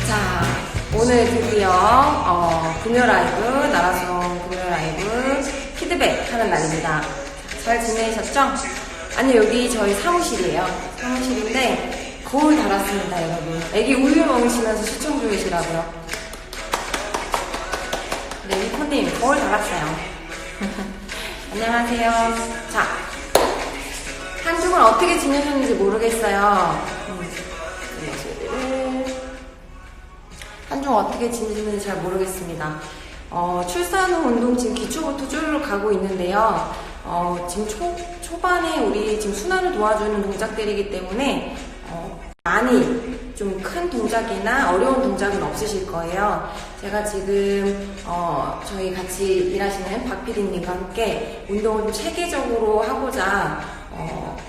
자, 오늘 드디어 금요 라이브, 나라성 금요 라이브 피드백 하는 날입니다. 잘 지내셨죠? 아니, 여기 저희 사무실이에요. 사무실인데 거울 달았습니다, 여러분. 애기 우유 먹으시면서 시청 중이시라고요. 네, 리코님 거울 달았어요. 안녕하세요. 자, 한 주간 어떻게 지내셨는지 모르겠어요. 한 주 어떻게 지내셨는지 잘 모르겠습니다. 출산 후 운동 지금 기초부터 쭉 가고 있는데요. 지금 초반에 우리 지금 순환을 도와주는 동작들이기 때문에 많이 좀 큰 동작이나 어려운 동작은 없으실 거예요. 제가 지금 저희 같이 일하시는 박 PD님과 함께 운동을 좀 체계적으로 하고자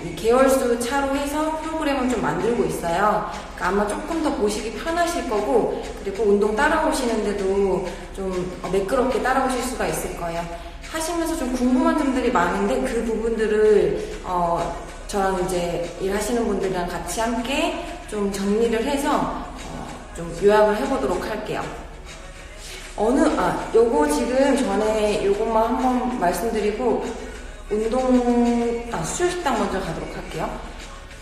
이 계열수 차로 해서 프로그램을 좀 만들고 있어요. 그러니까 아마 조금 더 보시기 편하실 거고, 그리고 운동 따라오시는데도 좀 매끄럽게 따라오실 수가 있을 거예요. 하시면서 좀 궁금한 점들이 많은데 그 부분들을 저랑 이제 일하시는 분들이랑 같이 함께 좀 정리를 해서 좀 요약을 해보도록 할게요. 요거 지금 전에 요것만 한번 말씀드리고 수요식당 먼저 가도록 할게요.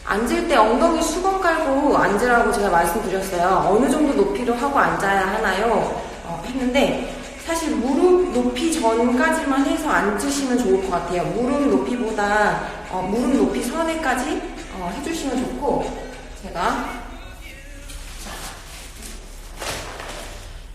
앉을 때 엉덩이 수건 깔고 앉으라고 제가 말씀드렸어요. 어느 정도 높이로 하고 앉아야 하나요? 했는데 사실 무릎 높이 전까지만 해서 앉으시면 좋을 것 같아요. 무릎 높이보다 무릎 높이 선에까지 해주시면 좋고, 제가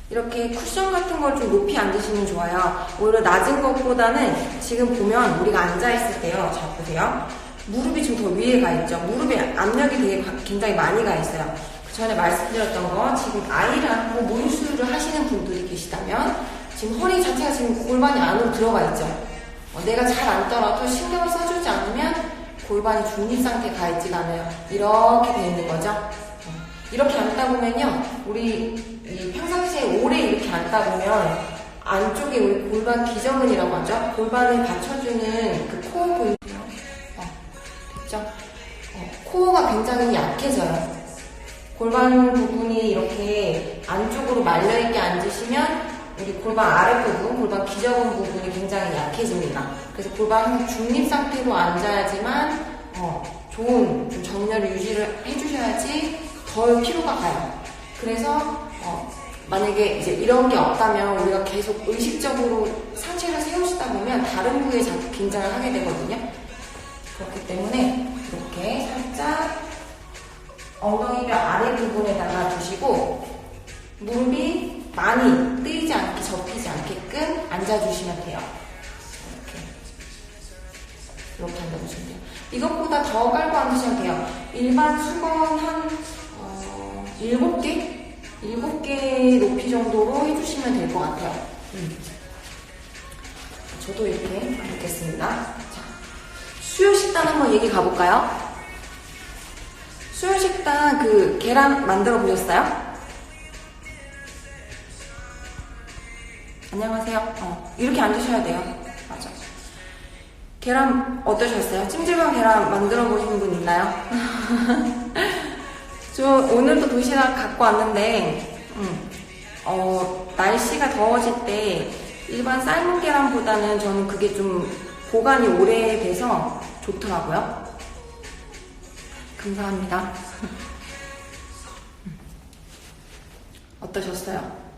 이렇게 쿠션 같은 걸 좀 높이 앉으시면 좋아요. 오히려 낮은 것보다는 지금 보면 우리가 앉아있을 때요. 자, 보세요. 무릎이 좀 더 위에 가 있죠. 무릎에 압력이 굉장히 많이 가 있어요. 그 전에 말씀드렸던 거, 지금 아이를 안고 문수를 하시는 분들이 계시다면 지금 허리 자체가 지금 골반이 안으로 들어가 있죠. 내가 잘 앉더라도 신경을 써주지 않으면 골반이 중립 상태에 가 있지가 않아요. 이렇게 돼 있는 거죠. 이렇게 앉다 보면요, 우리 평상시에 오래 이렇게 앉다 보면 안쪽에 우리 골반 기저근이라고 하죠. 골반을 받쳐주는 그 코어 보이세요? 됐죠? 코어가 굉장히 약해져요. 골반 부분이 이렇게 안쪽으로 말려있게 앉으시면 우리 골반 아랫부분, 골반 기저근 부분이 굉장히 약해집니다. 그래서 골반 항상 중립 상태로 앉아야지만 좋은 좀 정렬을 유지를 해주셔야지 덜 피로가 가요. 그래서 만약에 이제 이런 게 없다면 우리가 계속 의식적으로 상체를 세우시다 보면 다른 부위에 자꾸 긴장을 하게 되거든요. 그렇기 때문에 이렇게 살짝 엉덩이뼈 아래 부분에다가 두시고 무릎이 많이 뜨이지 않게 접히지 않게끔 앉아주시면 돼요. 이렇게 앉아주시면 돼요. 이것보다 더 깔고 앉으시면 돼요. 일반 수건 한 7개? 7개 높이 정도로 해주시면 될 것 같아요. 저도 이렇게 앉겠습니다. 자, 수요식단 한번 얘기 가볼까요? 수요식단 그 계란 만들어 보셨어요? 안녕하세요. 이렇게 앉으셔야 돼요. 맞아. 계란 어떠셨어요? 찜질방 계란 만들어 보신 분 있나요? 저 오늘도 도시락 갖고 왔는데 날씨가 더워질 때 일반 삶은 계란보다는 저는 그게 좀 보관이 오래돼서 좋더라고요. 감사합니다. 어떠셨어요?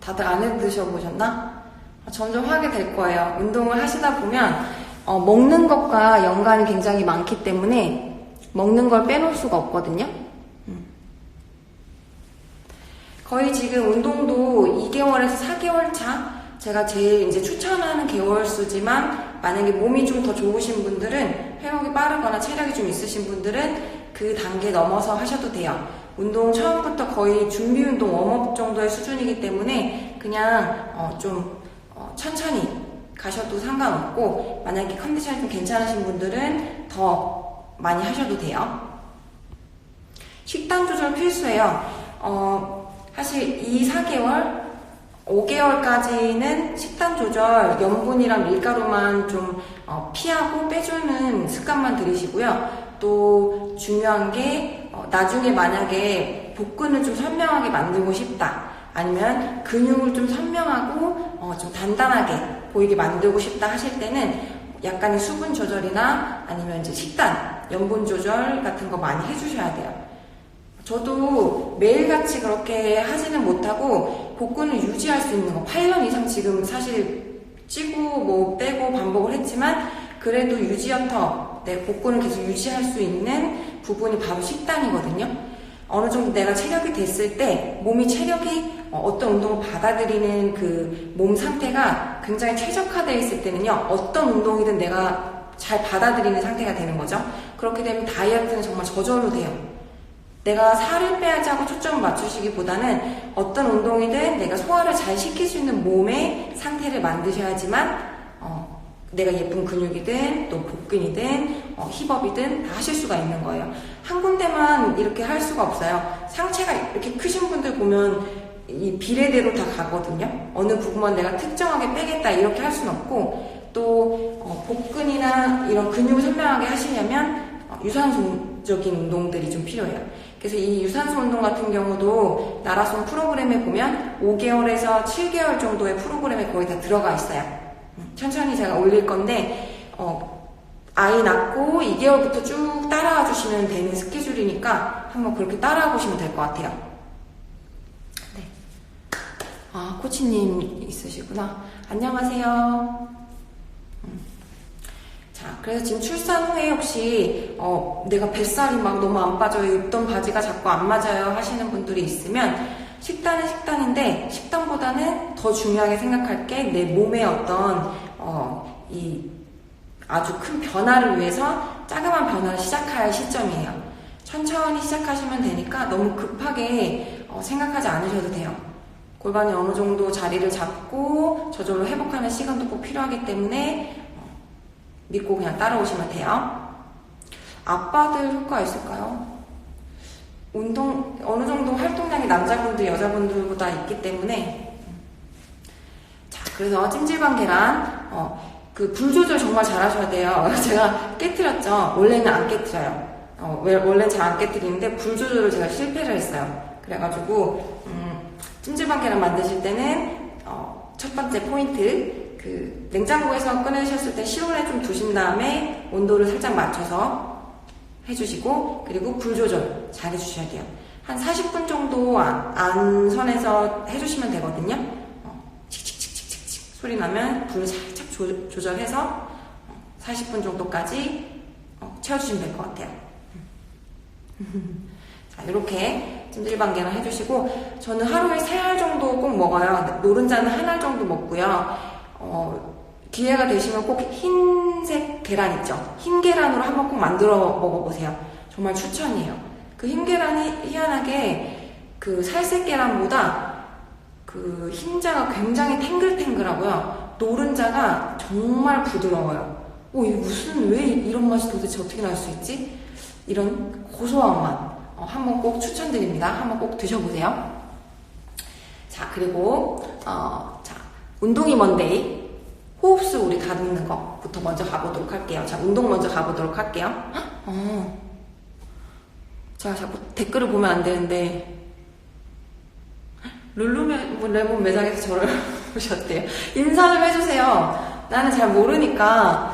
다들 안 해 드셔보셨나? 점점 하게 될 거예요. 운동을 하시다 보면 먹는 것과 연관이 굉장히 많기 때문에 먹는 걸 빼놓을 수가 없거든요. 거의 지금 운동도 2개월에서 4개월 차, 제가 제일 이제 추천하는 개월수지만 만약에 몸이 좀 더 좋으신 분들은, 회복이 빠르거나 체력이 좀 있으신 분들은 그 단계 넘어서 하셔도 돼요. 운동 처음부터 거의 준비 운동 웜업 정도의 수준이기 때문에 그냥 천천히 가셔도 상관없고, 만약에 컨디션이 좀 괜찮으신 분들은 더 많이 하셔도 돼요. 식단 조절 필수예요. 사실 2, 4개월 5개월까지는 식단 조절, 염분이랑 밀가루만 좀 피하고 빼주는 습관만 들이시고요. 또 중요한 게 나중에 만약에 복근을 좀 선명하게 만들고 싶다, 아니면 근육을 좀 선명하고 좀 단단하게 보이게 만들고 싶다 하실 때는 약간의 수분 조절이나 아니면 이제 식단, 염분 조절 같은 거 많이 해주셔야 돼요. 저도 매일같이 그렇게 하지는 못하고 복근을 유지할 수 있는 거 8년 이상 지금 사실 찌고 뭐 빼고 반복을 했지만 그래도 유지연터, 내 복근을 계속 유지할 수 있는 부분이 바로 식단이거든요. 어느 정도 내가 체력이 됐을 때 몸이 체력이 어떤 운동을 받아들이는 그 몸 상태가 굉장히 최적화되어 있을 때는요, 어떤 운동이든 내가 잘 받아들이는 상태가 되는 거죠. 그렇게 되면 다이어트는 정말 저절로 돼요. 내가 살을 빼야지 하고 초점을 맞추시기보다는 어떤 운동이든 내가 소화를 잘 시킬 수 있는 몸의 상태를 만드셔야지만 내가 예쁜 근육이든 또 복근이든 힙업이든 다 하실 수가 있는 거예요. 한 군데만 이렇게 할 수가 없어요. 상체가 이렇게 크신 분들 보면 이 비례대로 다 가거든요. 어느 부분만 내가 특정하게 빼겠다 이렇게 할 수는 없고, 또 복근이나 이런 근육을 선명하게 하시려면 유산소적인 운동들이 좀 필요해요. 그래서 이 유산소 운동 같은 경우도 나라손 프로그램에 보면 5개월에서 7개월 정도의 프로그램에 거의 다 들어가 있어요. 천천히 제가 올릴 건데 아이 낳고 2개월부터 쭉 따라와 주시면 되는 스케줄이니까 한번 그렇게 따라와 보시면 될 것 같아요. 네. 아, 코치님 있으시구나. 안녕하세요. 자, 그래서 지금 출산 후에 혹시 내가 뱃살이 막 너무 안 빠져요, 입던 바지가 자꾸 안 맞아요 하시는 분들이 있으면, 식단은 식단인데 식단보다는 더 중요하게 생각할 게 내 몸의 어떤 이 아주 큰 변화를 위해서 자그마한 변화를 시작할 시점이에요. 천천히 시작하시면 되니까 너무 급하게 생각하지 않으셔도 돼요. 골반이 어느 정도 자리를 잡고 저절로 회복하는 시간도 꼭 필요하기 때문에 믿고 그냥 따라오시면 돼요. 아빠들 효과 있을까요? 운동 어느 정도 활동량이 남자분들 여자분들보다 있기 때문에. 자, 그래서 찜질방 계란 그 불 조절 정말 잘 하셔야 돼요. 제가 깨트렸죠. 원래는 안 깨트려요. 원래는 잘 안 깨트리는데 불 조절을 제가 실패를 했어요. 그래가지고 찜질방 계란 만드실 때는 첫 번째 포인트, 그 냉장고에서 꺼내셨을 때 실온에 좀 두신 다음에 온도를 살짝 맞춰서 해주시고, 그리고 불 조절 잘 해주셔야 돼요. 한 40분 정도 안선에서 해주시면 되거든요. 칙칙칙칙칙 소리 나면 불 살짝 조절해서 40분 정도까지 채워주시면 될 것 같아요. 자, 이렇게 찜질방 계란 해주시고, 저는 하루에 3알 정도 꼭 먹어요. 노른자는 1알 정도 먹고요. 기회가 되시면 꼭 흰색 계란 있죠? 흰 계란으로 한번 꼭 만들어 먹어보세요. 정말 추천이에요. 그 흰 계란이 희한하게 그 살색 계란보다 그 흰자가 굉장히 탱글탱글하고요. 노른자가 정말 부드러워요. 이게 왜 이런 맛이 도대체 어떻게 날 수 있지? 이런 고소한 맛. 한번 꼭 추천드립니다. 한번 꼭 드셔보세요. 자, 그리고 자, 운동이 먼데이. 호흡수 우리 가누는 것부터 먼저 가보도록 할게요. 자, 운동 먼저 가보도록 할게요. 제가 자꾸 댓글을 보면 안 되는데, 룰루레몬 매장에서 저를 보셨대요. 인사 좀 해주세요. 나는 잘 모르니까.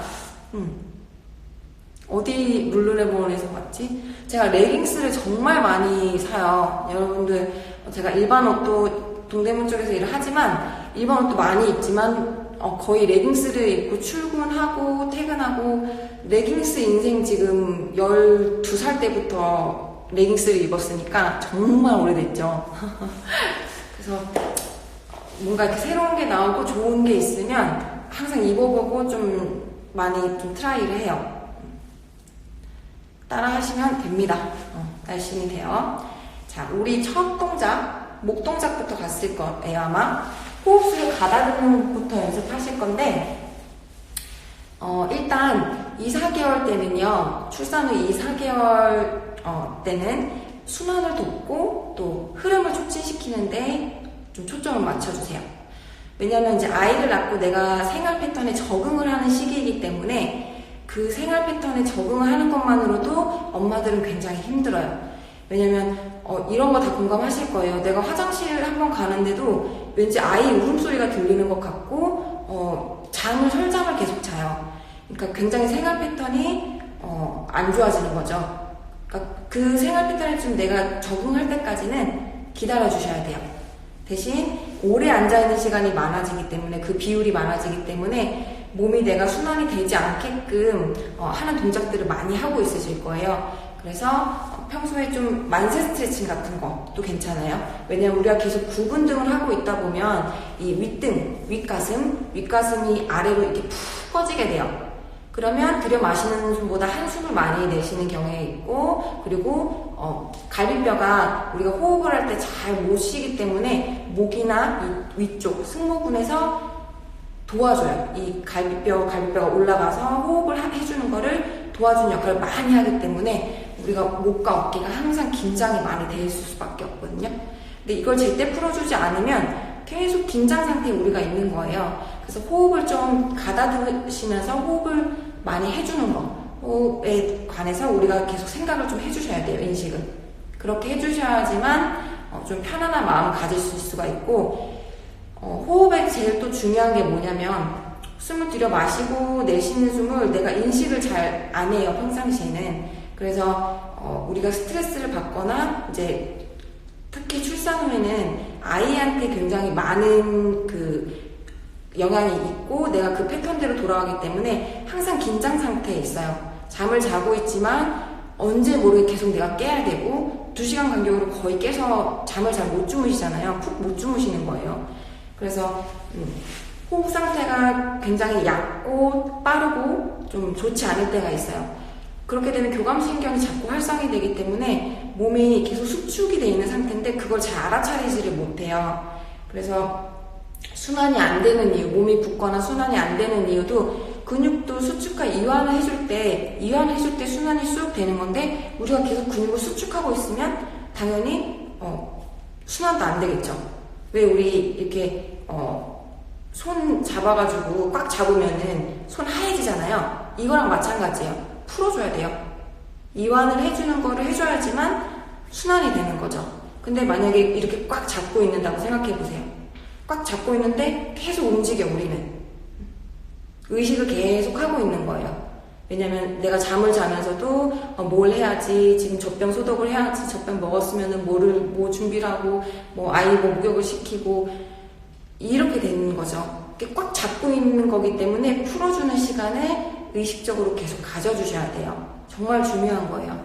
어디 룰루레몬에서 봤지? 제가 레깅스를 정말 많이 사요. 여러분들, 제가 일반 옷도 동대문 쪽에서 일을 하지만, 일반 옷도 많이 입지만, 거의 레깅스를 입고 출근하고 퇴근하고, 레깅스 인생 지금 12살 때부터 레깅스를 입었으니까 정말 오래됐죠. 그래서 뭔가 이렇게 새로운 게 나오고 좋은 게 있으면 항상 입어보고 좀 많이 좀 트라이를 해요. 따라 하시면 됩니다. 열심히 돼요. 자, 우리 첫 동작, 목 동작부터 갔을 거예요, 아마. 호흡수를 가다듬는 것부터 연습하실 건데, 일단 2, 4개월 때는요, 출산 후 2, 4개월 때는 순환을 돕고 또 흐름을 촉진시키는데 좀 초점을 맞춰주세요. 왜냐면 이제 아이를 낳고 내가 생활 패턴에 적응을 하는 시기이기 때문에 그 생활 패턴에 적응을 하는 것만으로도 엄마들은 굉장히 힘들어요. 왜냐면 이런 거 다 공감하실 거예요. 내가 화장실 한번 가는데도 왠지 아이 울음소리가 들리는 것 같고 설잠을 계속 자요. 그러니까 굉장히 생활 패턴이 안 좋아지는 거죠. 그러니까 그 생활 패턴에 좀 내가 적응할 때까지는 기다려 주셔야 돼요. 대신 오래 앉아있는 시간이 많아지기 때문에 그 비율이 많아지기 때문에 몸이 내가 순환이 되지 않게끔 하는 동작들을 많이 하고 있으실 거예요. 그래서 평소에 좀 만세 스트레칭 같은 것도 괜찮아요. 왜냐면 우리가 계속 구분등을 하고 있다 보면 이 윗등, 윗가슴이 아래로 이렇게 푹 꺼지게 돼요. 그러면 들여 마시는 숨보다 한숨을 많이 내쉬는 경향이 있고, 그리고 갈비뼈가 우리가 호흡을 할 때 잘 못 쉬기 때문에 목이나 이 위쪽 승모근에서 도와줘요. 이 갈비뼈가 올라가서 호흡을 해주는 거를 도와주는 역할을 많이 하기 때문에 우리가 목과 어깨가 항상 긴장이 많이 돼 있을 수밖에 없거든요. 근데 이걸 제때 풀어주지 않으면 계속 긴장 상태에 우리가 있는 거예요. 그래서 호흡을 좀 가다듬으시면서 호흡을 많이 해주는 거, 호흡에 관해서 우리가 계속 생각을 좀 해주셔야 돼요. 인식을 그렇게 해주셔야지만 좀 편안한 마음을 가질 수가 있고, 호흡에 제일 또 중요한 게 뭐냐면 숨을 들여 마시고 내쉬는 숨을 내가 인식을 잘 안 해요, 평상시에는. 그래서 우리가 스트레스를 받거나 이제 특히 출산 후에는 아이한테 굉장히 많은 그 영향이 있고 내가 그 패턴대로 돌아가기 때문에 항상 긴장 상태에 있어요. 잠을 자고 있지만 언제 모르게 계속 내가 깨야 되고 2시간 간격으로 거의 깨서 잠을 잘 못 주무시잖아요. 푹 못 주무시는 거예요. 그래서 호흡 상태가 굉장히 얕고 빠르고 좀 좋지 않을 때가 있어요. 그렇게 되면 교감신경이 자꾸 활성이 되기 때문에 몸이 계속 수축이 되어 있는 상태인데 그걸 잘 알아차리지를 못해요. 그래서 순환이 안 되는 이유, 몸이 붓거나 순환이 안 되는 이유도 근육도 수축과 이완을 해줄 때 순환이 쑥 되는 건데 우리가 계속 근육을 수축하고 있으면 당연히 순환도 안 되겠죠. 왜 우리 이렇게 손 잡아가지고 꽉 잡으면은 손 하얘지잖아요. 이거랑 마찬가지예요. 풀어줘야 돼요. 이완을 해주는 거를 해줘야지만 순환이 되는 거죠. 근데 만약에 이렇게 꽉 잡고 있는다고 생각해보세요. 꽉 잡고 있는데 계속 움직여, 우리는. 의식을 계속 하고 있는 거예요. 왜냐면 내가 잠을 자면서도 뭘 해야지, 지금 젖병 소독을 해야지, 젖병 먹었으면은 뭐 준비를 하고, 아이 목욕을 시키고, 이렇게 되는 거죠. 이렇게 꽉 잡고 있는 거기 때문에 풀어주는 시간을 의식적으로 계속 가져주셔야 돼요. 정말 중요한 거예요.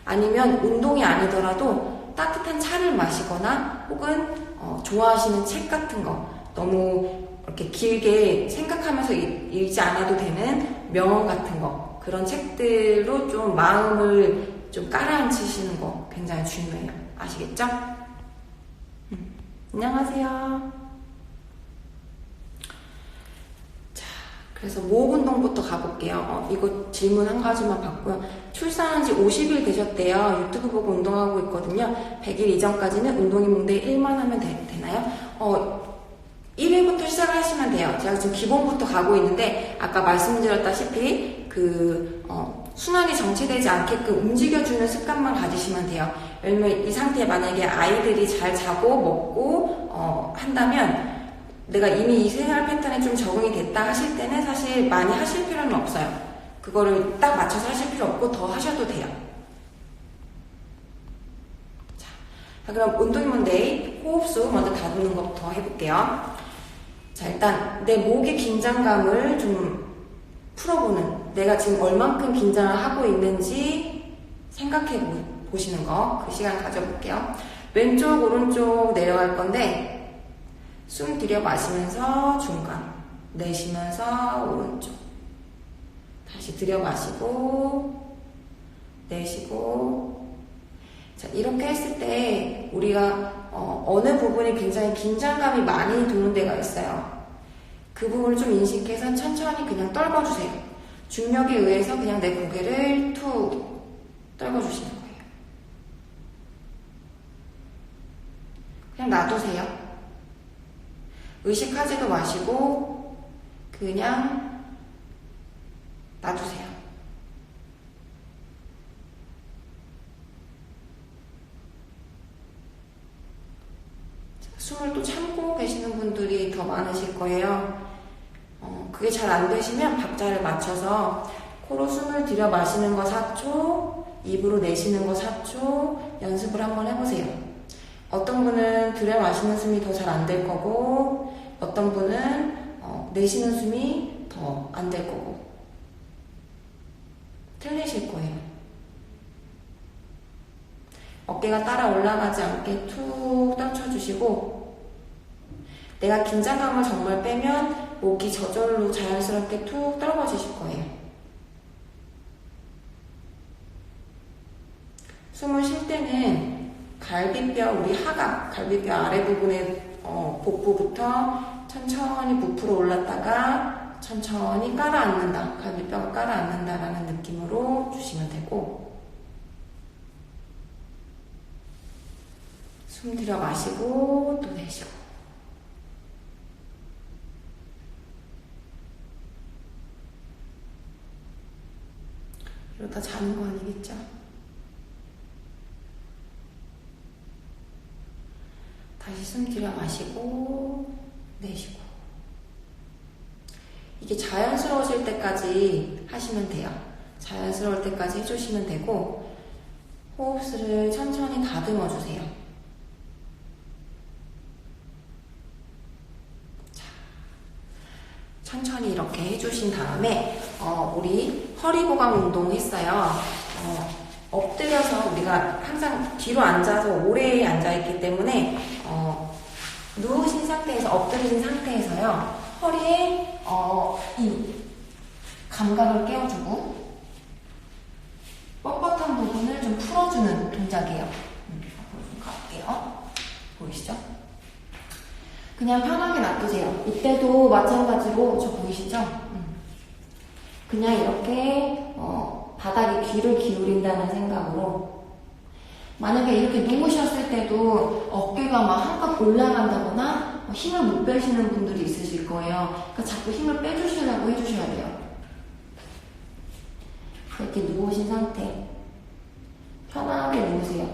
아니면 운동이 아니더라도 따뜻한 차를 마시거나 혹은 좋아하시는 책 같은 거, 너무 이렇게 길게 생각하면서 읽지 않아도 되는 명언 같은 거, 그런 책들로 좀 마음을 좀 깔아앉히시는 거 굉장히 중요해요. 아시겠죠? 안녕하세요. 그래서 모흡 운동부터 가볼게요. 이거 질문 한 가지만 받고요. 출산한 지 50일 되셨대요. 유튜브 보고 운동하고 있거든요. 100일 이전까지는 운동인문대 1만 하면 되나요? 1일부터 시작을 하시면 돼요. 제가 지금 기본부터 가고 있는데 아까 말씀드렸다시피 순환이 정체되지 않게끔 움직여주는 습관만 가지시면 돼요. 왜냐면 이 상태에 만약에 아이들이 잘 자고 먹고 한다면 내가 이미 이 생활 패턴에 좀 적응이 됐다 하실 때는 사실 많이 하실 필요는 없어요. 그거를 딱 맞춰서 하실 필요 없고 더 하셔도 돼요. 자, 그럼 운동인문데이 호흡수 먼저 다루는 것부터 해볼게요. 자, 일단 내 목의 긴장감을 좀 풀어보는, 내가 지금 얼만큼 긴장을 하고 있는지 생각해 보시는 거, 그 시간 가져볼게요. 왼쪽 오른쪽 내려갈 건데 숨 들여 마시면서 중간, 내쉬면서 오른쪽, 다시 들여 마시고 내쉬고. 자, 이렇게 했을 때 우리가 어느 부분이 굉장히 긴장감이 많이 도는 데가 있어요. 그 부분을 좀 인식해서 천천히 그냥 떨궈주세요. 중력에 의해서 그냥 내 고개를 툭 떨궈주시는 거예요. 그냥 놔두세요. 의식하지도 마시고 그냥 놔두세요. 숨을 또 참고 계시는 분들이 더 많으실 거예요. 그게 잘 안 되시면 박자를 맞춰서 코로 숨을 들여 마시는 거 4초, 입으로 내쉬는 거 4초 연습을 한번 해보세요. 어떤 분은 들여 마시는 숨이 더 잘 안 될 거고, 어떤 분은 내쉬는 숨이 더 안 될 거고, 틀리실 거예요. 어깨가 따라 올라가지 않게 툭 떨쳐주시고, 내가 긴장감을 정말 빼면 목이 저절로 자연스럽게 툭 떨어지실 거예요. 숨을 쉴 때는 갈비뼈, 우리 하각, 갈비뼈 아래 부분에 복부부터 천천히 부풀어 올랐다가 천천히 깔아앉는다. 갈비뼈가 깔아앉는다라는 느낌으로 주시면 되고, 숨 들여 마시고 또 내쉬고. 이러다 자는 거 아니겠죠? 다시 숨 들여 마시고 내쉬고. 이게 자연스러워질 때까지 하시면 돼요. 자연스러울 때까지 해주시면 되고, 호흡수를 천천히 다듬어 주세요. 자, 천천히 이렇게 해주신 다음에 우리 허리 고강 운동 했어요. 엎드려서 우리가 항상 뒤로 앉아서 오래 앉아있기 때문에 누우신 상태에서, 엎드리신 상태에서요, 허리에 이 감각을 깨워주고 뻣뻣한 부분을 좀 풀어주는 동작이에요. 앞으로 좀 가볼게요. 보이시죠? 그냥 편하게 놔두세요. 이때도 마찬가지로, 저 보이시죠? 그냥 이렇게 바닥에 귀를 기울인다는 생각으로, 만약에 이렇게 누우셨을 때도 어깨가 막 한껏 올라간다거나 힘을 못 빼시는 분들이 있으실 거예요. 그러니까 자꾸 힘을 빼주시려고 해주셔야 돼요. 이렇게 누우신 상태, 편하게 누우세요.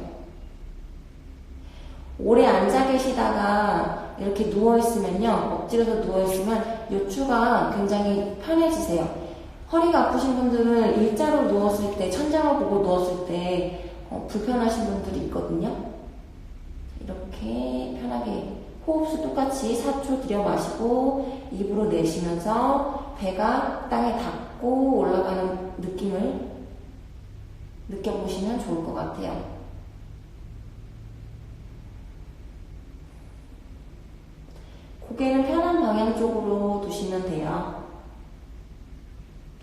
오래 앉아 계시다가 이렇게 누워있으면요, 엎드려서 누워있으면 요추가 굉장히 편해지세요. 허리가 아프신 분들은 일자로 누웠을 때, 천장을 보고 누웠을 때 불편하신 분들이 있거든요. 이렇게 편하게 호흡수 똑같이 4초 들여 마시고 입으로 내쉬면서 배가 땅에 닿고 올라가는 느낌을 느껴보시면 좋을 것 같아요. 고개는 편한 방향 쪽으로 두시면 돼요.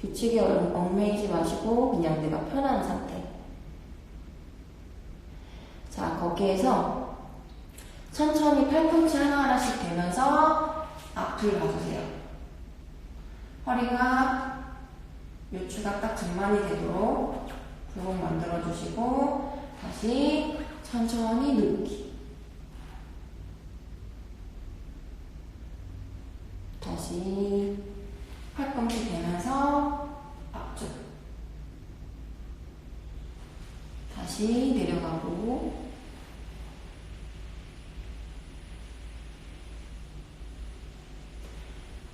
규칙에 얽매이지 마시고 그냥 내가 편한 상태. 자, 거기에서 천천히 팔꿈치 하나하나씩 대면서 앞을 봐주세요. 허리가 요추가 딱 등만이 되도록 굴곡 만들어주시고, 다시 천천히 눕기. 다시 팔꿈치 대면서 앞쪽. 다시 내려가고,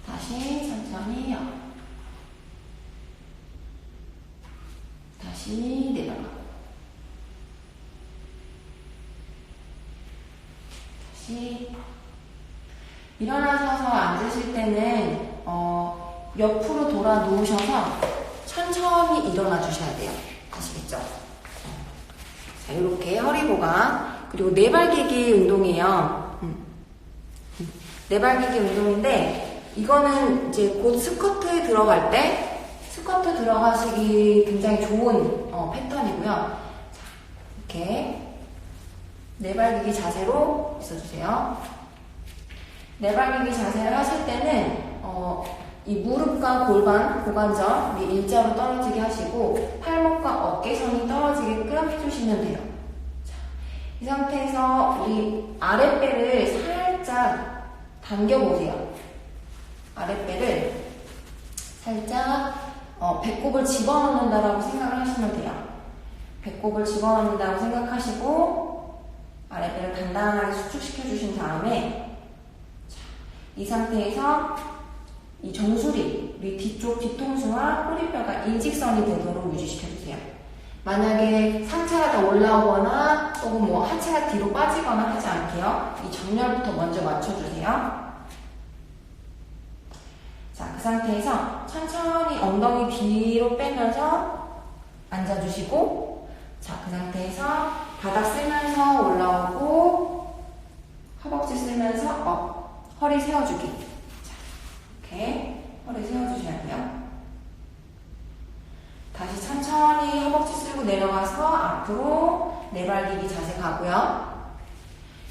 다시 천천히 업. 다시 내려가고, 다시. 일어나셔서 앉으실 때는 옆으로 돌아 누우셔서 천천히 일어나 주셔야 돼요. 아시겠죠? 자, 이렇게 허리 보강, 그리고 네발기기 운동이에요. 네발기기 운동인데, 이거는 이제 곧 스쿼트에 들어갈 때, 스쿼트 들어가시기 굉장히 좋은 패턴이고요. 자, 이렇게 네발기기 자세로 있어주세요. 네발기기 자세를 하실 때는 이 무릎과 골반, 고관절 우리 일자로 떨어지게 하시고, 팔목과 어깨선이 떨어지게끔 해주시면 돼요. 자, 이 상태에서 우리 아랫배를 살짝 당겨보세요. 아랫배를 살짝 배꼽을 집어넣는다라고 생각을 하시면 돼요. 배꼽을 집어넣는다고 생각하시고 아랫배를 단단하게 수축시켜 주신 다음에 이 상태에서 이 정수리, 우리 뒤쪽 뒤통수와 꼬리뼈가 일직선이 되도록 유지시켜 주세요. 만약에 상체가 더 올라오거나 혹은 뭐 하체가 뒤로 빠지거나 하지 않게요. 이 정렬부터 먼저 맞춰주세요. 자, 그 상태에서 천천히 엉덩이 뒤로 빼면서 앉아주시고, 자, 그 상태에서 바닥 쓸면서 올라오고, 허벅지 쓸면서 허리 세워주기. 자, 이렇게 허리 세워주셔야 돼요. 다시 천천히 허벅지 쓸고 내려가서 앞으로 내발기기 자세 가고요.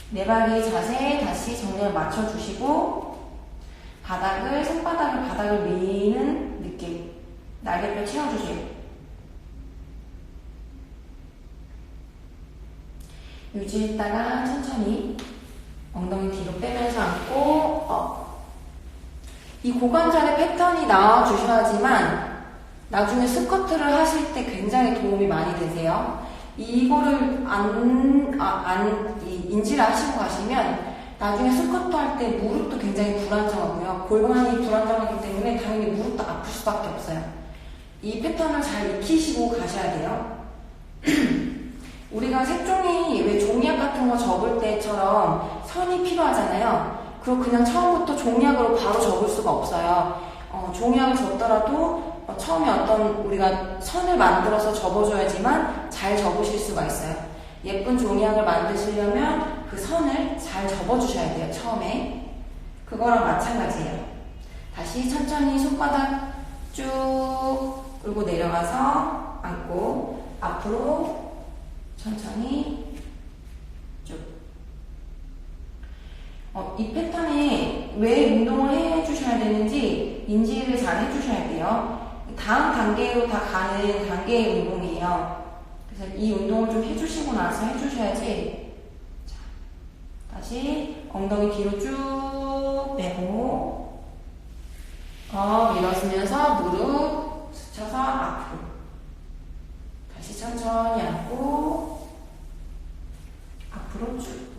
내발기기 자세 다시 정렬 맞춰주시고, 손바닥을 바닥을 미는 느낌. 날개뼈 채워주세요. 유지했다가 천천히 엉덩이 뒤로 빼면서 앉고, 이 고관절의 패턴이 나와주셔야지만 나중에 스쿼트를 하실 때 굉장히 도움이 많이 되세요. 이거를 인지를 하시고 가시면 나중에 스쿼트 할 때 무릎도 굉장히 불안정하고요. 골반이 불안정하기 때문에 당연히 무릎도 아플 수밖에 없어요. 이 패턴을 잘 익히시고 가셔야 돼요. 우리가 색종이 왜 종이학 같은 거 접을 때처럼 선이 필요하잖아요. 그럼 그냥 처음부터 종이학으로 바로 접을 수가 없어요. 종이학을 접더라도 처음에 우리가 선을 만들어서 접어줘야지만 잘 접으실 수가 있어요. 예쁜 종이학을 만드시려면 그 선을 잘 접어주셔야 돼요, 처음에. 그거랑 마찬가지예요. 다시 천천히 손바닥 쭉 끌고 내려가서 앉고, 앞으로 천천히 쭉. 이 패턴에 왜 운동을 해주셔야 되는지 인지를 잘 해주셔야 돼요. 다음 단계로 다 가는 단계의 운동이에요. 그래서 이 운동을 좀 해주시고 나서 해주셔야지. 자, 다시 엉덩이 뒤로 쭉 빼고, 밀어주면서 무릎 스쳐서 앞으로. 다시 천천히 앉고, 앞으로 쭉.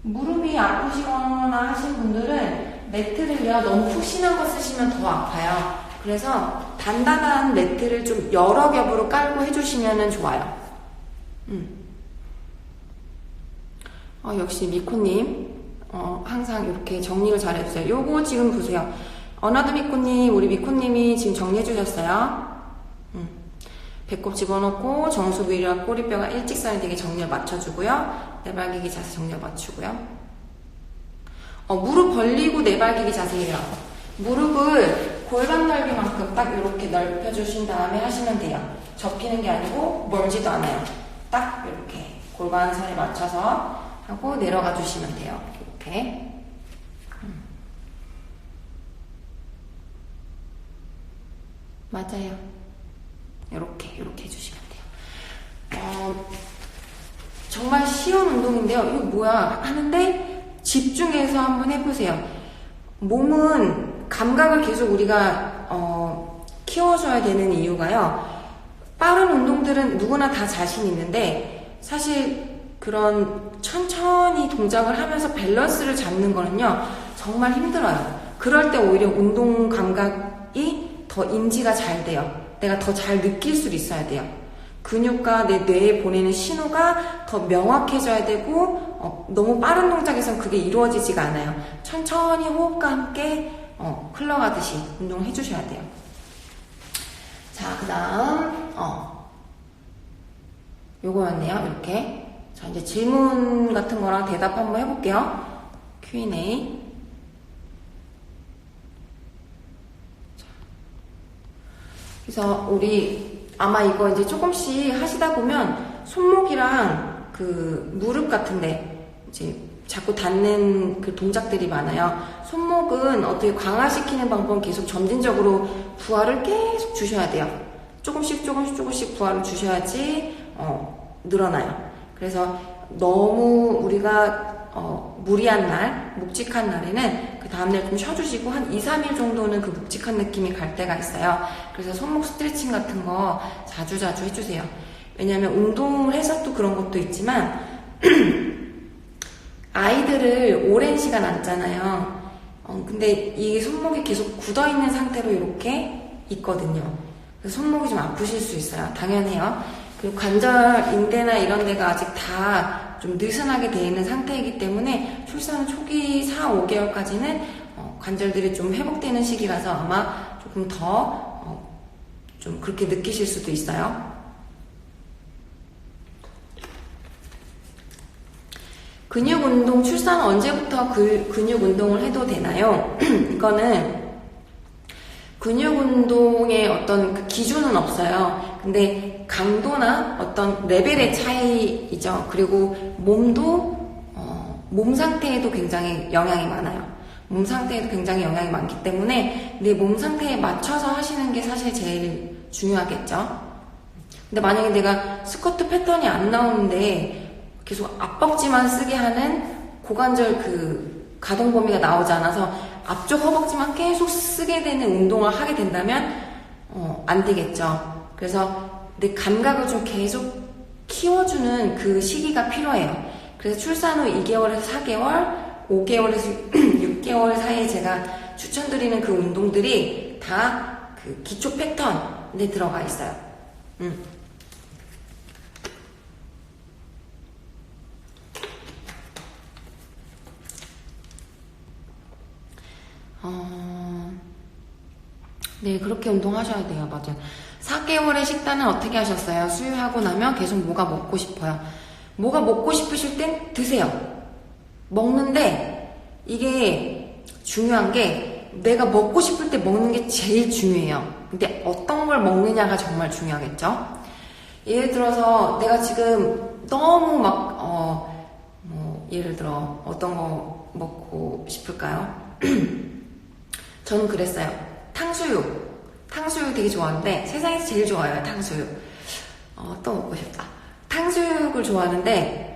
무릎이 아프시거나 하신 분들은 매트를요, 너무 푹신한 거 쓰시면 더 아파요. 그래서 단단한 매트를 좀 여러 겹으로 깔고 해주시면 좋아요. 역시 미코님, 항상 이렇게 정리를 잘 해주세요. 요거 지금 보세요. 어나드 미코님, 우리 미코님이 지금 정리해주셨어요. 배꼽 집어넣고 정수 위랑 꼬리뼈가 일직선이 되게 정렬 맞춰주고요. 내발기기 자세 정렬 맞추고요. 무릎 벌리고 내발기기 자세예요. 무릎을 골반 넓이만큼 딱 이렇게 넓혀주신 다음에 하시면 돼요. 접히는 게 아니고 멀지도 않아요. 딱 이렇게 골반살에 맞춰서 하고 내려가 주시면 돼요. 이렇게. 맞아요. 이렇게 해주시면 돼요. 정말 쉬운 운동인데요. 이거 뭐야 하는데 집중해서 한번 해보세요. 몸은 감각을 계속 우리가 키워줘야 되는 이유가요. 빠른 운동들은 누구나 다 자신 있는데 사실 그런 천천히 동작을 하면서 밸런스를 잡는 거는요 정말 힘들어요. 그럴 때 오히려 운동 감각이 더 인지가 잘 돼요. 내가 더 잘 느낄 수 있어야 돼요. 근육과 내 뇌에 보내는 신호가 더 명확해져야 되고 너무 빠른 동작에서는 그게 이루어지지가 않아요. 천천히 호흡과 함께 흘러가듯이 운동을 해주셔야 돼요. 자, 그 다음 요거였네요. 이렇게. 자, 이제 질문 같은 거랑 대답 한번 해볼게요. Q&A. 그래서 우리 아마 이거 이제 조금씩 하시다 보면 손목이랑 그 무릎 같은데 이제 자꾸 닿는 그 동작들이 많아요. 손목은 어떻게 강화시키는 방법은 계속 점진적으로 부하를 계속 주셔야 돼요. 조금씩 부하를 주셔야지 늘어나요. 그래서 너무 우리가 무리한 날 묵직한 날에는 그 다음날 좀 쉬어주시고 한 2, 3일 정도는 그 묵직한 느낌이 갈 때가 있어요. 그래서 손목 스트레칭 같은 거 자주자주 해주세요. 왜냐면 운동을 해서 또 그런 것도 있지만 아이들을 오랜 시간 앉잖아요. 근데 이 손목이 계속 굳어있는 상태로 이렇게 있거든요. 그래서 손목이 좀 아프실 수 있어요. 당연해요. 그리고 관절, 인대나 이런 데가 아직 다 좀 느슨하게 되어 있는 상태이기 때문에 출산 초기 4, 5개월까지는 관절들이 좀 회복되는 시기라서 아마 조금 더 좀 그렇게 느끼실 수도 있어요. 근육 운동, 출산 언제부터 근육 운동을 해도 되나요? 이거는 근육 운동의 어떤 그 기준은 없어요. 근데 강도나 어떤 레벨의 차이이죠. 그리고 몸 상태에도 굉장히 영향이 많아요. 몸 상태에도 굉장히 영향이 많기 때문에 내 몸 상태에 맞춰서 하시는 게 사실 제일 중요하겠죠. 근데 만약에 내가 스쿼트 패턴이 안 나오는데 계속 앞벅지만 쓰게 하는 고관절 그 가동 범위가 나오지 않아서 앞쪽 허벅지만 계속 쓰게 되는 운동을 하게 된다면 안 되겠죠. 그래서 내 감각을 좀 계속 키워주는 그 시기가 필요해요. 그래서 출산 후 2개월에서 4개월, 5개월에서 6개월 사이에 제가 추천드리는 그 운동들이 다 그 기초 패턴에 들어가 있어요. 네, 그렇게 운동하셔야 돼요. 맞아요. 4개월의 식단은 어떻게 하셨어요? 수유하고 나면 계속 뭐가 먹고 싶어요. 뭐가 먹고 싶으실 땐 드세요. 먹는데 이게 중요한 게 내가 먹고 싶을 때 먹는 게 제일 중요해요. 근데 어떤 걸 먹느냐가 정말 중요하겠죠? 예를 들어서 내가 지금 너무 예를 들어 어떤 거 먹고 싶을까요? 저는 그랬어요. 탕수육 되게 좋아하는데 세상에서 제일 좋아요. 탕수육. 또 먹고 싶다. 탕수육을 좋아하는데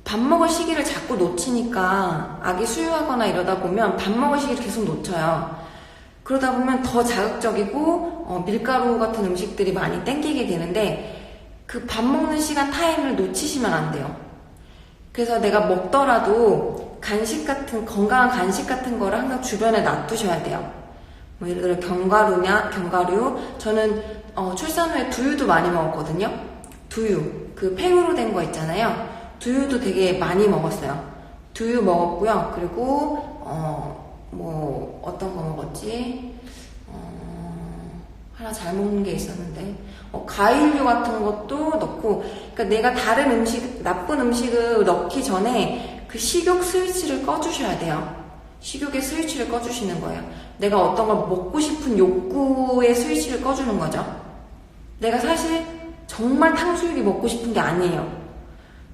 밥 먹을 시기를 자꾸 놓치니까 아기 수유하거나 이러다 보면 밥 먹을 시기를 계속 놓쳐요. 그러다 보면 더 자극적이고 밀가루 같은 음식들이 많이 땡기게 되는데 그 밥 먹는 시간 타임을 놓치시면 안 돼요. 그래서 내가 먹더라도 건강한 간식 같은 거를 항상 주변에 놔두셔야 돼요. 뭐 예를 들어 견과류. 저는 출산 후에 두유도 많이 먹었거든요. 두유, 그 팽으로 된 거 있잖아요. 두유도 되게 많이 먹었어요. 두유 먹었고요. 그리고 어떤 거 먹었지? 하나 잘 먹는 게 있었는데 과일류 같은 것도 넣고, 그러니까 내가 다른 음식, 나쁜 음식을 넣기 전에 그 식욕 스위치를 꺼주셔야 돼요. 식욕의 스위치를 꺼주시는 거예요. 내가 어떤 걸 먹고 싶은 욕구의 스위치를 꺼주는 거죠. 내가 사실 정말 탕수육이 먹고 싶은 게 아니에요.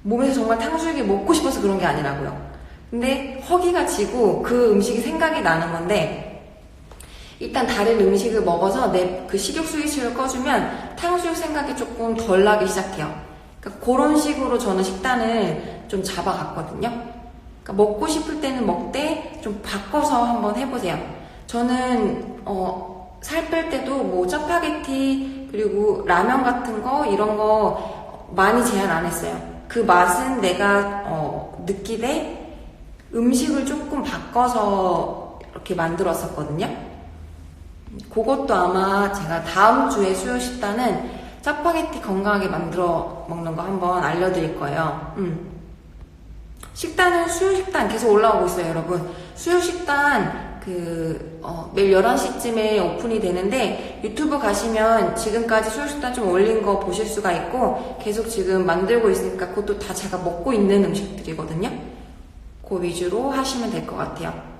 몸에서 정말 탕수육이 먹고 싶어서 그런 게 아니라고요. 근데 허기가 지고 그 음식이 생각이 나는 건데 일단 다른 음식을 먹어서 내 그 식욕 스위치를 꺼주면 탕수육 생각이 조금 덜 나기 시작해요. 그러니까 그런 식으로 저는 식단을 좀 잡아갔거든요. 그러니까 먹고 싶을 때는 먹되 좀 바꿔서 한번 해보세요. 저는 살 뺄 때도 뭐 짜파게티 그리고 라면 같은 거 이런 거 많이 제한 안 했어요. 그 맛은 내가 느끼되 음식을 조금 바꿔서 이렇게 만들었었거든요. 그것도 아마 제가 다음 주에 수요 식단은 짜파게티 건강하게 만들어 먹는 거 한번 알려드릴 거예요. 식단은 수요 식단 계속 올라오고 있어요, 여러분. 수요 식단 매일 11시쯤에 오픈이 되는데 유튜브 가시면 지금까지 수요 식단 좀 올린 거 보실 수가 있고 계속 지금 만들고 있으니까 그것도 다 제가 먹고 있는 음식들이거든요. 그 위주로 하시면 될 것 같아요.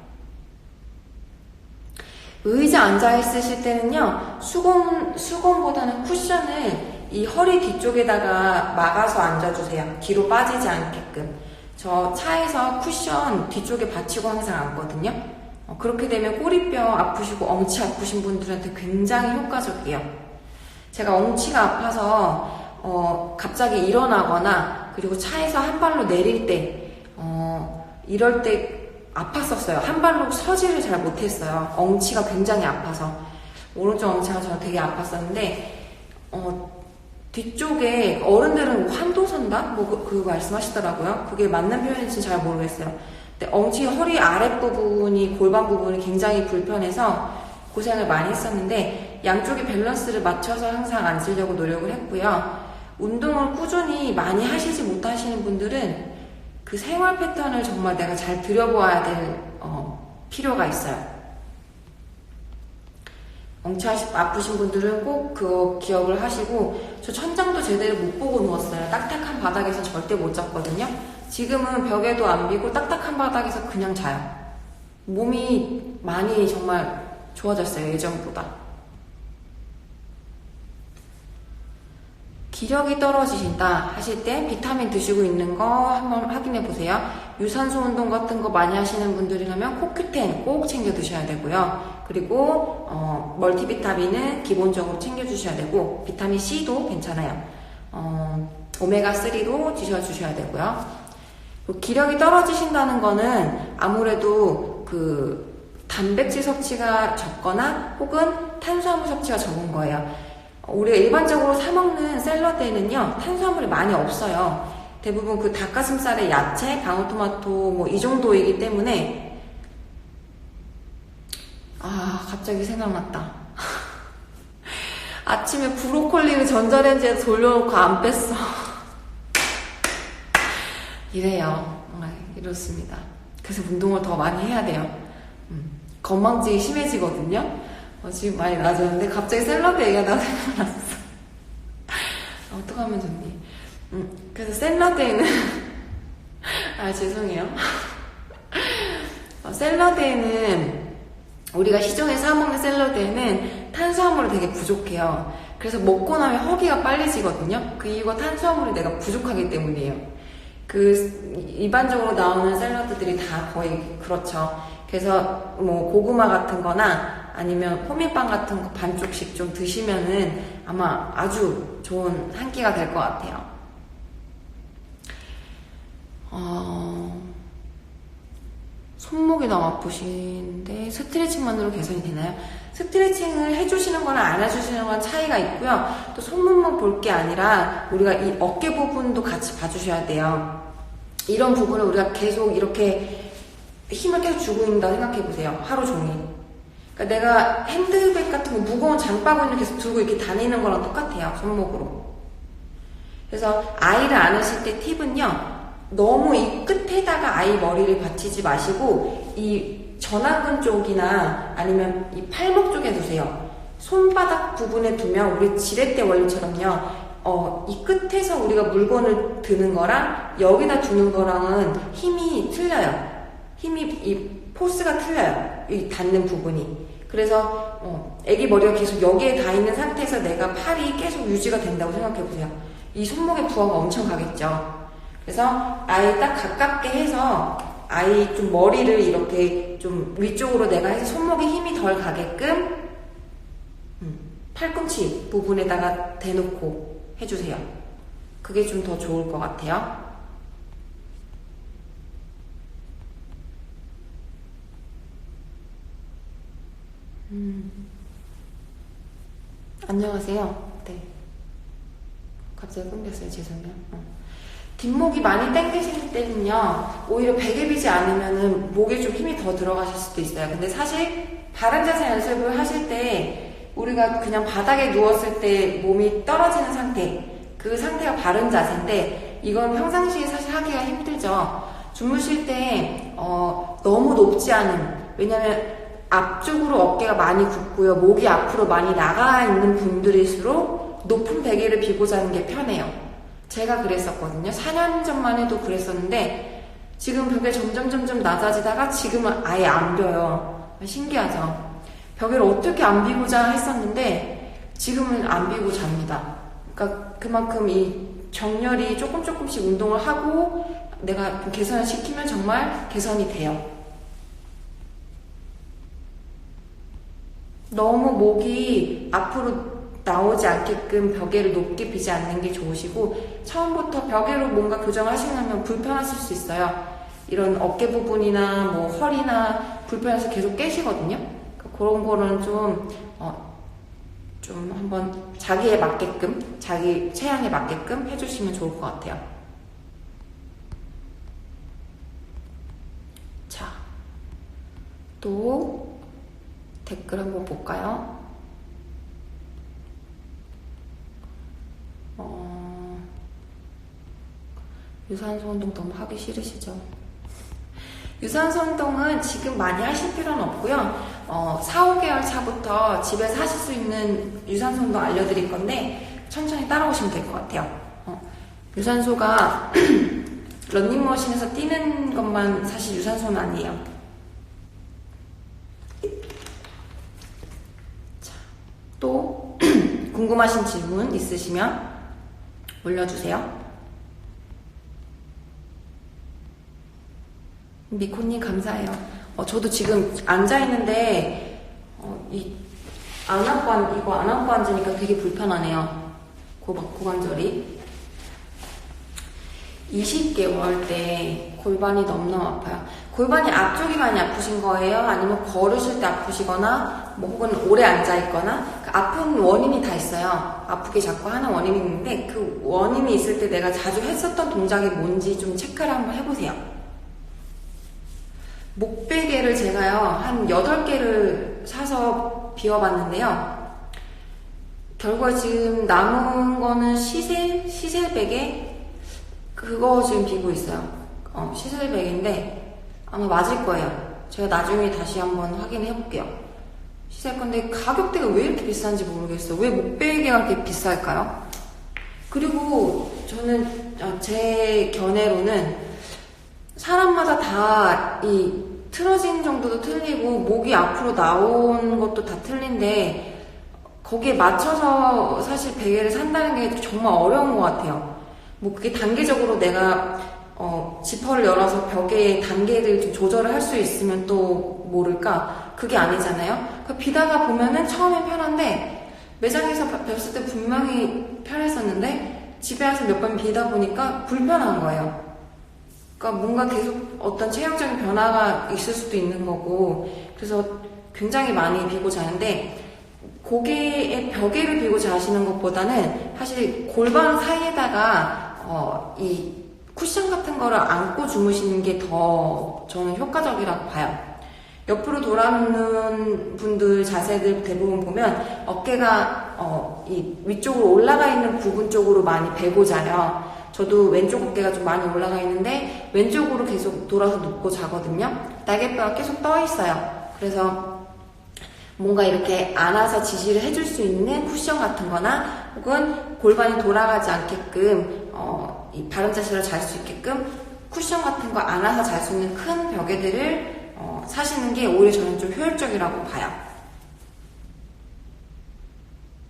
의자 앉아 있으실 때는요, 수건보다는 쿠션을 이 허리 뒤쪽에다가 막아서 앉아주세요. 뒤로 빠지지 않게끔. 저 차에서 쿠션 뒤쪽에 받치고 항상 앉거든요. 그렇게 되면 꼬리뼈 아프시고 엉치 아프신 분들한테 굉장히 효과적이에요. 제가 엉치가 아파서 갑자기 일어나거나 그리고 차에서 한 발로 내릴 때 이럴 때 아팠었어요. 한 발로 서지를 잘 못했어요. 엉치가 굉장히 아파서. 오른쪽 엉치가 저는 되게 아팠었는데, 뒤쪽에 어른들은 환도선다? 그거 말씀하시더라고요. 그게 맞는 표현인지 잘 모르겠어요. 근데 엉치 허리 아랫부분이, 골반 부분이 굉장히 불편해서 고생을 많이 했었는데, 양쪽의 밸런스를 맞춰서 항상 앉으려고 노력을 했고요. 운동을 꾸준히 많이 하시지 못하시는 분들은 그 생활 패턴을 정말 내가 잘 들여보아야 될 필요가 있어요. 엉치 아프신 분들은 꼭 그거 기억을 하시고, 저 천장도 제대로 못 보고 누웠어요. 딱딱한 바닥에서 절대 못 잤거든요. 지금은 벽에도 안 비고 딱딱한 바닥에서 그냥 자요. 몸이 많이 정말 좋아졌어요, 예전보다. 기력이 떨어지신다 하실 때 비타민 드시고 있는 거 한번 확인해 보세요. 유산소 운동 같은 거 많이 하시는 분들이라면 코큐텐 꼭 챙겨 드셔야 되고요. 그리고 멀티비타민은 기본적으로 챙겨 주셔야 되고, 비타민 C도 괜찮아요. 오메가3도 드셔주셔야 되고요. 기력이 떨어지신다는 거는 아무래도 그 단백질 섭취가 적거나 혹은 탄수화물 섭취가 적은 거예요. 우리가 일반적으로 사 먹는 샐러드에는요, 탄수화물이 많이 없어요. 대부분 그 닭가슴살에 야채, 방울토마토 뭐 이 정도이기 때문에, 갑자기 생각났다. 아침에 브로콜리를 전자레인지에 돌려놓고 안 뺐어. 이래요. 이렇습니다. 그래서 운동을 더 많이 해야 돼요. 건망증이 심해지거든요. 지금 많이 나아졌는데 갑자기 샐러드 얘기가 나서 생각났어. 어떡하면 좋니? 그래서 샐러드에는 죄송해요. 샐러드에는, 우리가 시중에 사먹는 샐러드에는 탄수화물이 되게 부족해요. 그래서 먹고 나면 허기가 빨리 지거든요. 그 이유가 탄수화물이 내가 부족하기 때문이에요. 일반적으로 나오는 샐러드들이 다 거의 그렇죠. 그래서 뭐 고구마 같은 거나 아니면 호밀빵 같은 거 반쪽씩 좀 드시면은 아마 아주 좋은 한 끼가 될 것 같아요. 손목이 너무 아프신데 스트레칭만으로 개선이 되나요? 스트레칭을 해주시는 거랑 안 해주시는 건 차이가 있고요. 또 손목만 볼 게 아니라 우리가 이 어깨 부분도 같이 봐주셔야 돼요. 이런 부분을 우리가 계속 이렇게 힘을 계속 주고 있는다 생각해 보세요. 하루 종일. 그러니까 내가 핸드백 같은 거 무거운 장바구니를 계속 들고 이렇게 다니는 거랑 똑같아요. 손목으로. 그래서 아이를 안으실 때 팁은요, 너무 이 끝에다가 아이 머리를 받치지 마시고 이 전완근 쪽이나 아니면 이 팔목 쪽에 두세요. 손바닥 부분에 두면 우리 지렛대 원리처럼요, 이 끝에서 우리가 물건을 드는 거랑 여기다 두는 거랑은 힘이 틀려요. 이 포스가 틀려요. 이 닿는 부분이. 그래서 애기 머리가 계속 여기에 닿아 있는 상태에서 내가 팔이 계속 유지가 된다고 생각해 보세요. 이 손목에 부하가 엄청 가겠죠. 그래서 아이 딱 가깝게 해서 아이 좀 머리를 이렇게 좀 위쪽으로 내가 해서 손목에 힘이 덜 가게끔 팔꿈치 부분에다가 대놓고 해주세요. 그게 좀 더 좋을 것 같아요. 안녕하세요. 네. 갑자기 끊겼어요. 죄송해요. 뒷목이 많이 당기실 때는요, 오히려 베개 비지 않으면은 목에 좀 힘이 더 들어가실 수도 있어요. 근데 사실 바른 자세 연습을 하실 때 우리가 그냥 바닥에 누웠을 때 몸이 떨어지는 상태, 그 상태가 바른 자세인데 이건 평상시에 사실 하기가 힘들죠. 주무실 때 너무 높지 않은, 왜냐면 앞쪽으로 어깨가 많이 굽고요, 목이 앞으로 많이 나가 있는 분들일수록 높은 베개를 비고 자는 게 편해요. 제가 그랬었거든요. 4년 전만 해도 그랬었는데 지금 벽에 점점 낮아지다가 지금은 아예 안 벼요. 신기하죠? 벽에를 어떻게 안 비고자 했었는데 지금은 안 비고 잡니다. 그러니까 그만큼 이 정렬이 조금씩 운동을 하고 내가 개선을 시키면 정말 개선이 돼요. 너무 목이 앞으로 나오지 않게끔 벽에를 높게 비지 않는 게 좋으시고, 처음부터 벽에로 뭔가 교정을 하시려면 불편하실 수 있어요. 이런 어깨 부분이나 뭐 허리나 불편해서 계속 깨시거든요. 그러니까 그런 거는 좀 한번 자기에 맞게끔, 자기 체형에 맞게끔 해주시면 좋을 것 같아요. 자, 또 댓글 한번 볼까요? 유산소 운동 너무 하기 싫으시죠? 유산소 운동은 지금 많이 하실 필요는 없고요. 4, 5개월 차부터 집에서 하실 수 있는 유산소 운동 알려드릴 건데 천천히 따라오시면 될 것 같아요. 유산소가 런닝머신에서 뛰는 것만 사실 유산소는 아니에요. 자, 또 궁금하신 질문 있으시면 올려주세요. 미코님 감사해요. 저도 지금 앉아있는데 이거 안 안고 앉으니까 되게 불편하네요. 고관절이. 20개월 때 골반이 너무너무 아파요. 골반이 앞쪽이 많이 아프신 거예요? 아니면 걸으실 때 아프시거나 뭐 혹은 오래 앉아있거나 그 아픈 원인이 다 있어요. 아프게 자꾸 하는 원인이 있는데 그 원인이 있을 때 내가 자주 했었던 동작이 뭔지 좀 체크를 한번 해보세요. 목베개를 제가요 한 8개를 사서 비워봤는데요. 결국에 지금 남은 거는 시셀 베개 그거 지금 비고 있어요. 시셀 베개인데 아마 맞을 거예요. 제가 나중에 다시 한번 확인해 볼게요. 시셀 건데 가격대가 왜 이렇게 비싼지 모르겠어요. 왜 목베개가 이렇게 비쌀까요? 그리고 저는 제 견해로는 사람마다 다 이 틀어진 정도도 틀리고 목이 앞으로 나온 것도 다 틀린데 거기에 맞춰서 사실 베개를 산다는 게 정말 어려운 것 같아요. 뭐 그게 단계적으로 내가 지퍼를 열어서 벽에 단계를 좀 조절을 할 수 있으면 또 모를까? 그게 아니잖아요. 비다가 보면은 처음엔 편한데 매장에서 뵀을 때 분명히 편했었는데 집에 와서 몇 번 비다 보니까 불편한 거예요. 그러니까 뭔가 계속 어떤 체형적인 변화가 있을 수도 있는 거고 그래서 굉장히 많이 비고 자는데 고개에 벽에를 비고 자시는 것보다는 사실 골반 사이에다가 이 쿠션 같은 거를 안고 주무시는 게 더 저는 효과적이라고 봐요. 옆으로 돌아눕는 분들 자세들 대부분 보면 어깨가 이 위쪽으로 올라가 있는 부분 쪽으로 많이 베고 자요. 저도 왼쪽 어깨가 좀 많이 올라가 있는데 왼쪽으로 계속 돌아서 눕고 자거든요. 날개뼈가 계속 떠 있어요. 그래서 뭔가 이렇게 안아서 지지를 해줄 수 있는 쿠션 같은 거나 혹은 골반이 돌아가지 않게끔 이 바른 자세로 잘 수 있게끔 쿠션 같은 거 안아서 잘 수 있는 큰 벽에들을 사시는 게 오히려 저는 좀 효율적이라고 봐요.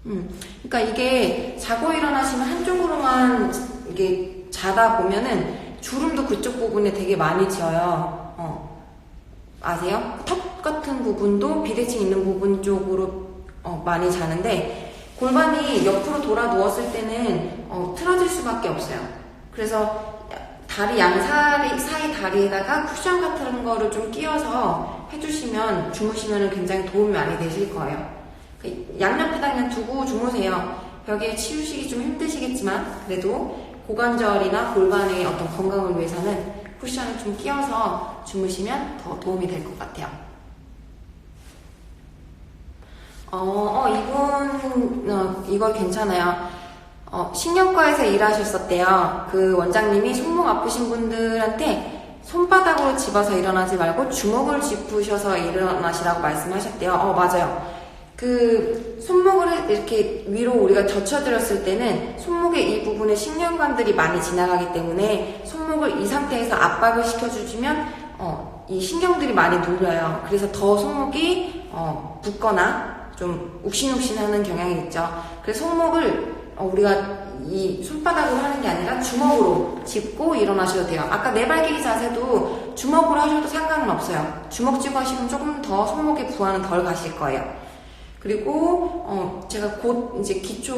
그러니까 이게 자고 일어나시면 한쪽으로만 이게 자다 보면은 주름도 그쪽 부분에 되게 많이 지어요. 아세요? 턱 같은 부분도 비대칭 있는 부분 쪽으로 많이 자는데 골반이 옆으로 돌아 누웠을 때는 틀어질 수밖에 없어요. 그래서 다리 양사이 사이 다리에다가 쿠션 같은 거를 좀 끼워서 해주시면 주무시면 굉장히 도움이 많이 되실 거예요. 양옆에다 그냥 두고 주무세요. 벽에 치우시기 좀 힘드시겠지만 그래도 고관절이나 골반의 어떤 건강을 위해서는 쿠션을 좀 끼워서 주무시면 더 도움이 될 것 같아요. 이거 괜찮아요. 신경과에서 일하셨었대요. 그 원장님이 손목 아프신 분들한테 손바닥으로 집어서 일어나지 말고 주먹을 짚으셔서 일어나시라고 말씀하셨대요. 맞아요. 그 손목을 이렇게 위로 우리가 젖혀드렸을 때는 손목의 이 부분에 신경관들이 많이 지나가기 때문에 손목을 이 상태에서 압박을 시켜주시면 이 신경들이 많이 눌려요. 그래서 더 손목이 붓거나 좀 욱신욱신하는 경향이 있죠. 그래서 손목을 우리가 이 손바닥으로 하는 게 아니라 주먹으로 짚고 일어나셔도 돼요. 아까 네발기기 자세도 주먹으로 하셔도 상관은 없어요. 주먹 쥐고 하시면 조금 더 손목의 부하는 덜 가실 거예요. 그리고 제가 곧 이제 기초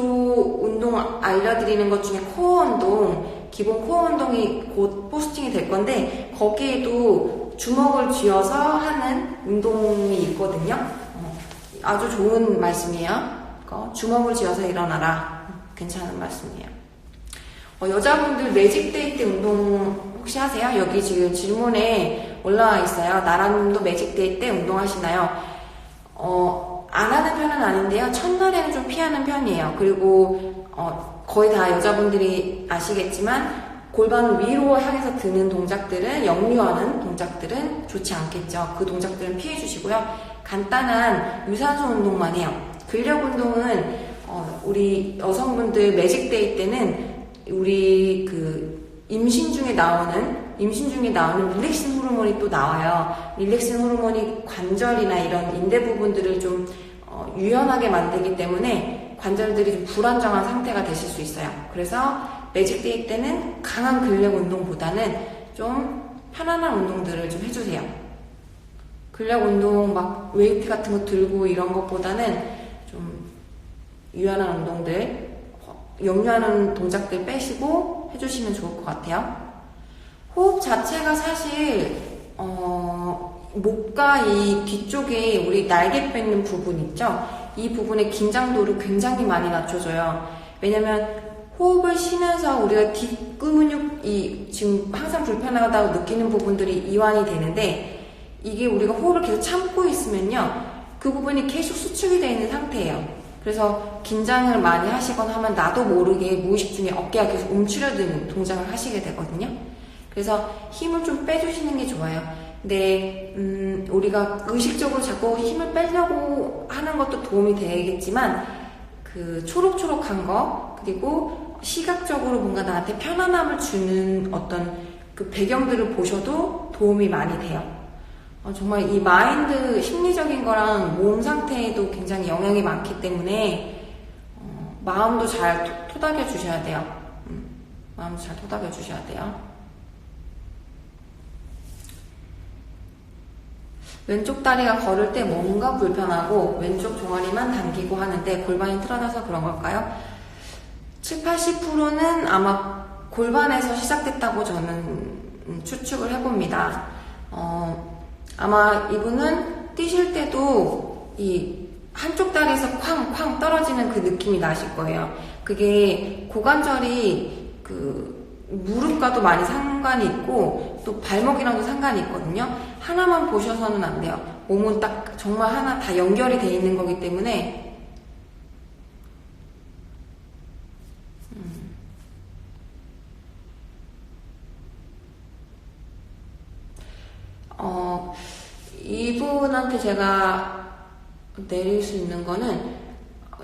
운동 알려드리는 것 중에 코어 운동 기본 코어 운동이 곧 포스팅이 될 건데 거기에도 주먹을 쥐어서 하는 운동이 있거든요. 아주 좋은 말씀이에요. 주먹을 쥐어서 일어나라. 괜찮은 말씀이에요. 여자분들 매직데이 때 운동 혹시 하세요? 여기 지금 질문에 올라와 있어요. 나라님도 매직데이 때 운동하시나요? 안 하는 편은 아닌데요. 첫날에는 좀 피하는 편이에요. 그리고 거의 다 여자분들이 아시겠지만 골반 위로 향해서 드는 동작들은, 역류하는 동작들은 좋지 않겠죠. 그 동작들은 피해 주시고요. 간단한 유산소 운동만 해요. 근력 운동은 우리 여성분들 매직데이 때는 우리 그 임신 중에 나오는 릴렉신 호르몬이 또 나와요. 릴렉신 호르몬이 관절이나 이런 인대 부분들을 좀 유연하게 만들기 때문에 관절들이 좀 불안정한 상태가 되실 수 있어요. 그래서 매직데이 때는 강한 근력 운동보다는 좀 편안한 운동들을 좀 해주세요. 근력 운동 막 웨이트 같은 거 들고 이런 것보다는 좀 유연한 운동들, 역류하는 동작들 빼시고 해주시면 좋을 것 같아요. 호흡 자체가 사실 목과 이 뒤쪽에 우리 날개 뺏는 부분 있죠? 이 부분의 긴장도를 굉장히 많이 낮춰줘요. 왜냐면 호흡을 쉬면서 우리가 뒷근육이 지금 항상 불편하다고 느끼는 부분들이 이완이 되는데 이게 우리가 호흡을 계속 참고 있으면요 그 부분이 계속 수축이 되어 있는 상태예요. 그래서 긴장을 많이 하시거나 하면 나도 모르게 무의식 중에 어깨가 계속 움츠려드는 동작을 하시게 되거든요. 그래서 힘을 좀 빼주시는 게 좋아요. 근데 우리가 의식적으로 자꾸 힘을 빼려고 하는 것도 도움이 되겠지만 그 초록초록한 거 그리고 시각적으로 뭔가 나한테 편안함을 주는 어떤 그 배경들을 보셔도 도움이 많이 돼요. 정말 이 마인드 심리적인 거랑 몸 상태에도 굉장히 영향이 많기 때문에 마음도 잘 토닥여 주셔야 돼요. 마음도 잘 토닥여 주셔야 돼요. 왼쪽 다리가 걸을 때 뭔가 불편하고 왼쪽 종아리만 당기고 하는데 골반이 틀어져서 그런 걸까요? 70~80%는 아마 골반에서 시작됐다고 저는 추측을 해봅니다. 아마 이분은 뛰실 때도 이 한쪽 다리에서 쾅쾅 떨어지는 그 느낌이 나실 거예요. 그게 고관절이 그 무릎과도 많이 상관이 있고 또 발목이랑도 상관이 있거든요. 하나만 보셔서는 안 돼요. 몸은 딱 정말 하나 다 연결이 돼 있는 거기 때문에 이분한테 제가 내릴 수 있는 거는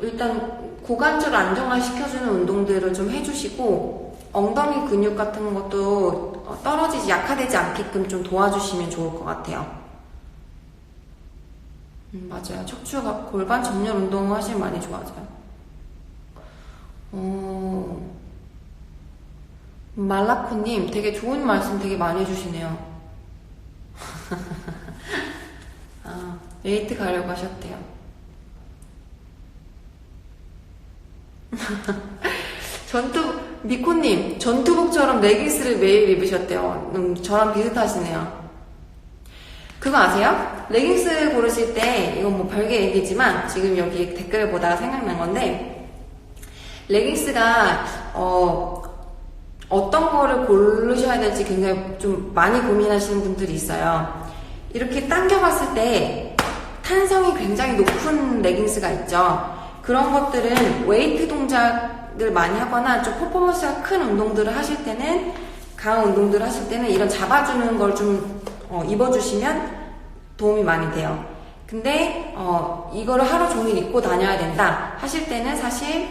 일단 고관절 안정화시켜주는 운동들을 좀 해주시고 엉덩이 근육 같은 것도 떨어지지 약화되지 않게끔 좀 도와주시면 좋을 것 같아요. 맞아요. 척추가 골반 정렬 운동 하시면 많이 좋아져요. 말라코님 되게 좋은 말씀 되게 많이 해주시네요. 웨이트 가려고 하셨대요. 미코님, 전투복처럼 레깅스를 매일 입으셨대요. 저랑 비슷하시네요. 그거 아세요? 레깅스 고르실 때, 이건 뭐 별개 얘기지만, 지금 여기 댓글을 보다가 생각난 건데, 레깅스가, 어떤 거를 고르셔야 될지 굉장히 좀 많이 고민하시는 분들이 있어요. 이렇게 당겨봤을 때, 탄성이 굉장히 높은 레깅스가 있죠. 그런 것들은 웨이트 동작을 많이 하거나 좀 퍼포먼스가 큰 운동들을 하실 때는 강한 운동들을 하실 때는 이런 잡아주는 걸 좀 입어주시면 도움이 많이 돼요. 근데 이거를 하루 종일 입고 다녀야 된다 하실 때는 사실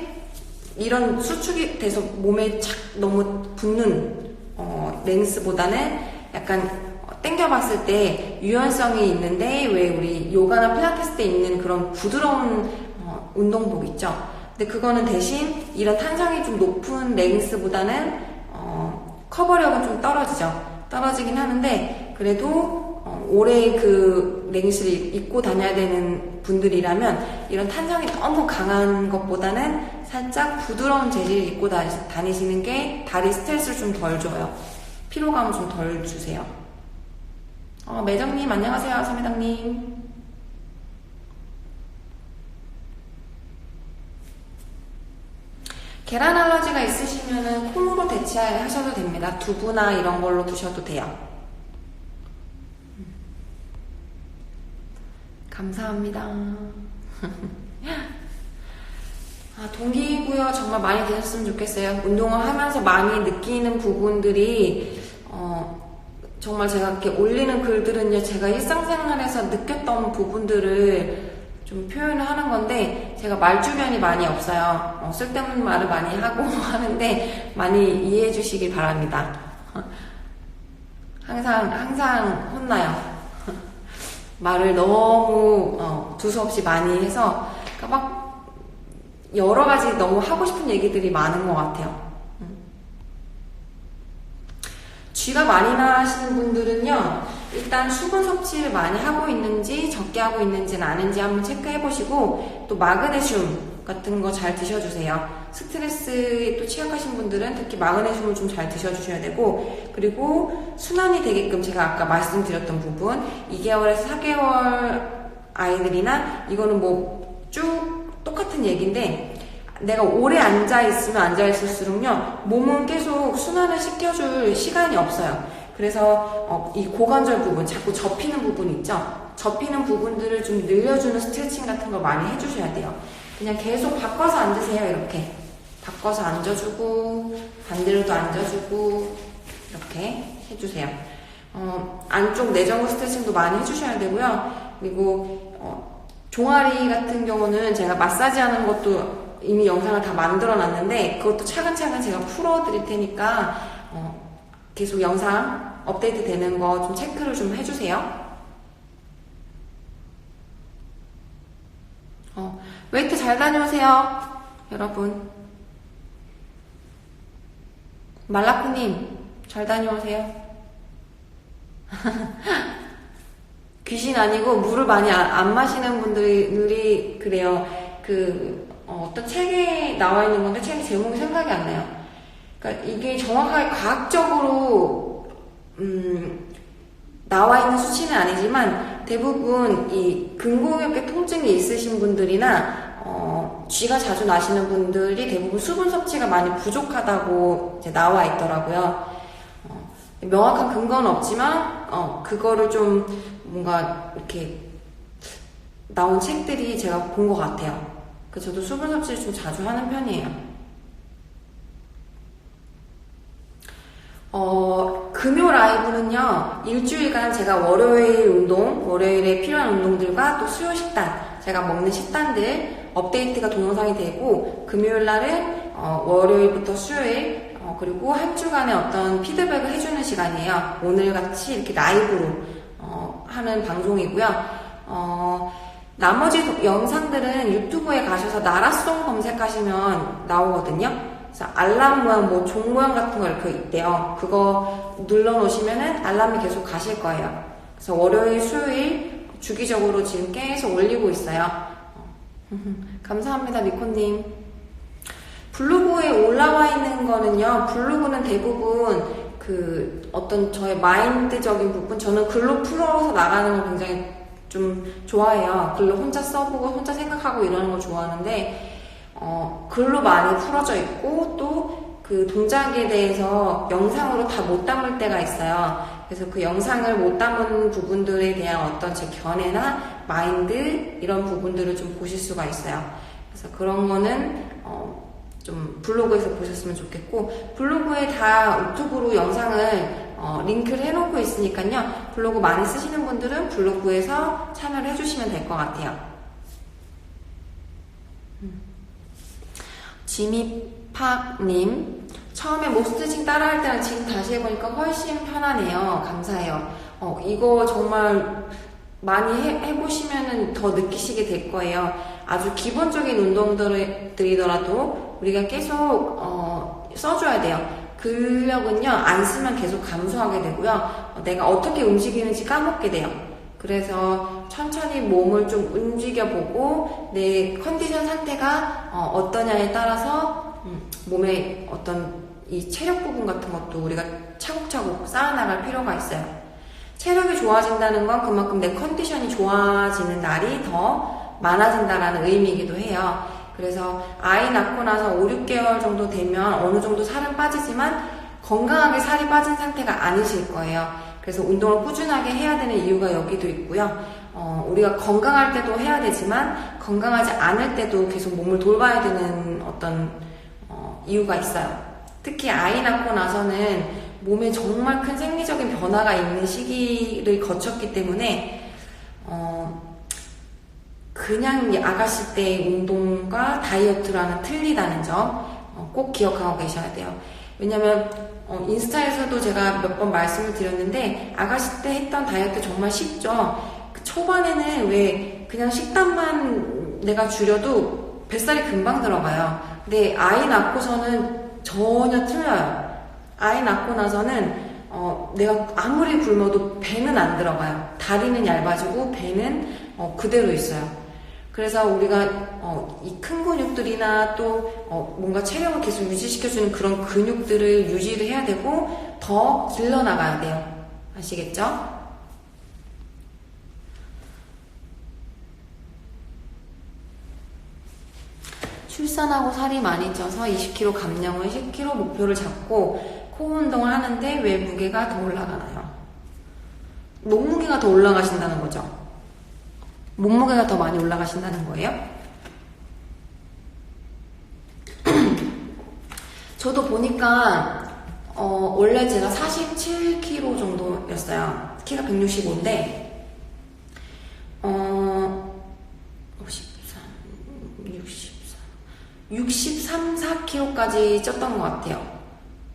이런 수축이 돼서 몸에 착 너무 붙는 레깅스보다는 약간 당겨봤을 때 유연성이 있는데 왜 우리 요가나 필라테스 때 입는 그런 부드러운 운동복 있죠. 근데 그거는 대신 이런 탄성이 좀 높은 레깅스보다는 커버력은 좀 떨어지긴 하는데 그래도 오래 그 레깅스를 입고 다녀야 되는 분들이라면 이런 탄성이 너무 강한 것보다는 살짝 부드러운 재질 입고 다니시는 게 다리 스트레스를 좀 덜 줘요. 피로감을 좀 덜 주세요. 매정님 안녕하세요. 서매당님. 계란 알러지가 있으시면은 콩으로 대체하셔도 됩니다. 두부나 이런 걸로 드셔도 돼요. 감사합니다. 동기부여 정말 많이 되셨으면 좋겠어요. 운동을 하면서 많이 느끼는 부분들이 정말 제가 이렇게 올리는 글들은요, 제가 일상생활에서 느꼈던 부분들을 좀 표현을 하는 건데, 제가 말주변이 많이 없어요. 쓸데없는 말을 많이 하고 하는데 많이 이해해 주시길 바랍니다. 항상 혼나요. 말을 너무 두서없이 많이 해서, 그러니까 막 여러 가지 너무 하고 싶은 얘기들이 많은 것 같아요. 쥐가 많이 나시는 분들은요, 일단 수분 섭취를 많이 하고 있는지 적게 하고 있는지는 아는지 한번 체크해 보시고, 또 마그네슘 같은 거 잘 드셔주세요. 스트레스에 또 취약하신 분들은 특히 마그네슘을 좀 잘 드셔주셔야 되고, 그리고 순환이 되게끔 제가 아까 말씀드렸던 부분, 2개월에서 4개월 아이들이나 이거는 뭐 쭉 똑같은 얘기인데, 내가 오래 앉아있으면 앉아있을수록요, 몸은 계속 순환을 시켜줄 시간이 없어요. 그래서 이 고관절 부분, 자꾸 접히는 부분 있죠? 접히는 부분들을 좀 늘려주는 스트레칭 같은 거 많이 해주셔야 돼요. 그냥 계속 바꿔서 앉으세요. 이렇게 바꿔서 앉아주고, 반대로도 앉아주고, 이렇게 해주세요. 안쪽 내전구 스트레칭도 많이 해주셔야 되고요. 그리고 종아리 같은 경우는 제가 마사지 하는 것도 이미 영상을 다 만들어 놨는데, 그것도 차근차근 제가 풀어 드릴 테니까 계속 영상 업데이트 되는 거 좀 체크를 좀 해주세요. 웨이트 잘 다녀오세요, 여러분. 말라코님 잘 다녀오세요. 귀신 아니고 물을 많이 안 마시는 분들이 그래요. 어떤 책에 나와 있는 건데 책 제목이 생각이 안 나요. 그러니까 이게 정확하게 과학적으로 나와 있는 수치는 아니지만, 대부분 이 근골격계 통증이 있으신 분들이나 쥐가 자주 나시는 분들이 대부분 수분 섭취가 많이 부족하다고 이제 나와 있더라고요. 명확한 근거는 없지만 그거를 좀 뭔가 이렇게 나온 책들이 제가 본 것 같아요. 그래서 저도 수분 섭취를 좀 자주 하는 편이에요. 금요 라이브는요, 일주일간 제가 월요일 운동, 월요일에 필요한 운동들과 또 수요 식단, 제가 먹는 식단들 업데이트가 동영상이 되고, 금요일 날은 월요일부터 수요일, 그리고 한 주간의 어떤 피드백을 해주는 시간이에요. 오늘같이 이렇게 라이브로 하는 방송이고요. 나머지 영상들은 유튜브에 가셔서 나라송 검색하시면 나오거든요. 그래서 알람 모양, 뭐 종 모양 같은 거 이렇게 있대요. 그거 눌러놓으시면은 알람이 계속 가실 거예요. 그래서 월요일, 수요일 주기적으로 지금 계속 올리고 있어요. 감사합니다, 미코님. 블로그에 올라와 있는 거는요, 블로그는 대부분 어떤 저의 마인드적인 부분, 저는 글로 풀어서 나가는 걸 굉장히 좀 좋아해요. 글로 혼자 써보고 혼자 생각하고 이러는 걸 좋아하는데, 글로 많이 풀어져 있고, 또 그 동작에 대해서 영상으로 다 못 담을 때가 있어요. 그래서 그 영상을 못 담은 부분들에 대한 어떤 제 견해나 마인드, 이런 부분들을 좀 보실 수가 있어요. 그래서 그런 거는 좀 블로그에서 보셨으면 좋겠고, 블로그에 다 유튜브로 영상을 링크를 해놓고 있으니까요, 블로그 많이 쓰시는 분들은 블로그에서 참여를 해주시면 될 것 같아요. 지미팍님, 처음에 목 스트레칭 따라할 때랑 지금 다시 해보니까 훨씬 편하네요. 감사해요. 이거 정말 많이 해보시면 더 느끼시게 될 거예요. 아주 기본적인 운동들이더라도 우리가 계속 써줘야 돼요. 근력은요, 안 쓰면 계속 감소하게 되고요. 내가 어떻게 움직이는지 까먹게 돼요. 그래서 천천히 몸을 좀 움직여보고 내 컨디션 상태가 어떠냐에 따라서 몸의 어떤 이 체력 부분 같은 것도 우리가 차곡차곡 쌓아나갈 필요가 있어요. 체력이 좋아진다는 건 그만큼 내 컨디션이 좋아지는 날이 더 많아진다라는 의미이기도 해요. 그래서 아이 낳고 나서 5, 6개월 정도 되면 어느 정도 살은 빠지지만 건강하게 살이 빠진 상태가 아니실 거예요. 그래서 운동을 꾸준하게 해야 되는 이유가 여기도 있고요. 우리가 건강할 때도 해야 되지만 건강하지 않을 때도 계속 몸을 돌봐야 되는 어떤 이유가 있어요. 특히 아이 낳고 나서는 몸에 정말 큰 생리적인 변화가 있는 시기를 거쳤기 때문에 그냥 아가씨 때 운동과 다이어트랑은 틀리다는 점 꼭 기억하고 계셔야 돼요. 왜냐면 인스타에서도 제가 몇 번 말씀을 드렸는데 아가씨 때 했던 다이어트 정말 쉽죠. 초반에는 왜 그냥 식단만 내가 줄여도 뱃살이 금방 들어가요. 근데 아이 낳고서는 전혀 틀려요. 아이 낳고 나서는 내가 아무리 굶어도 배는 안 들어가요. 다리는 얇아지고 배는 그대로 있어요. 그래서 우리가 이 큰 근육들이나 또 뭔가 체력을 계속 유지시켜주는 그런 근육들을 유지를 해야 되고 더 길러나가야 돼요. 아시겠죠? 출산하고 살이 많이 쪄서 20kg 감량을 10kg 목표를 잡고 코어 운동을 하는데 왜 무게가 더 올라가나요? 몸무게가 더 올라가신다는 거죠? 몸무게가 더 많이 올라가신다는 거예요? 저도 보니까 원래 제가 47kg 정도였어요. 키가 165인데 63, 4kg까지 쪘던 것 같아요.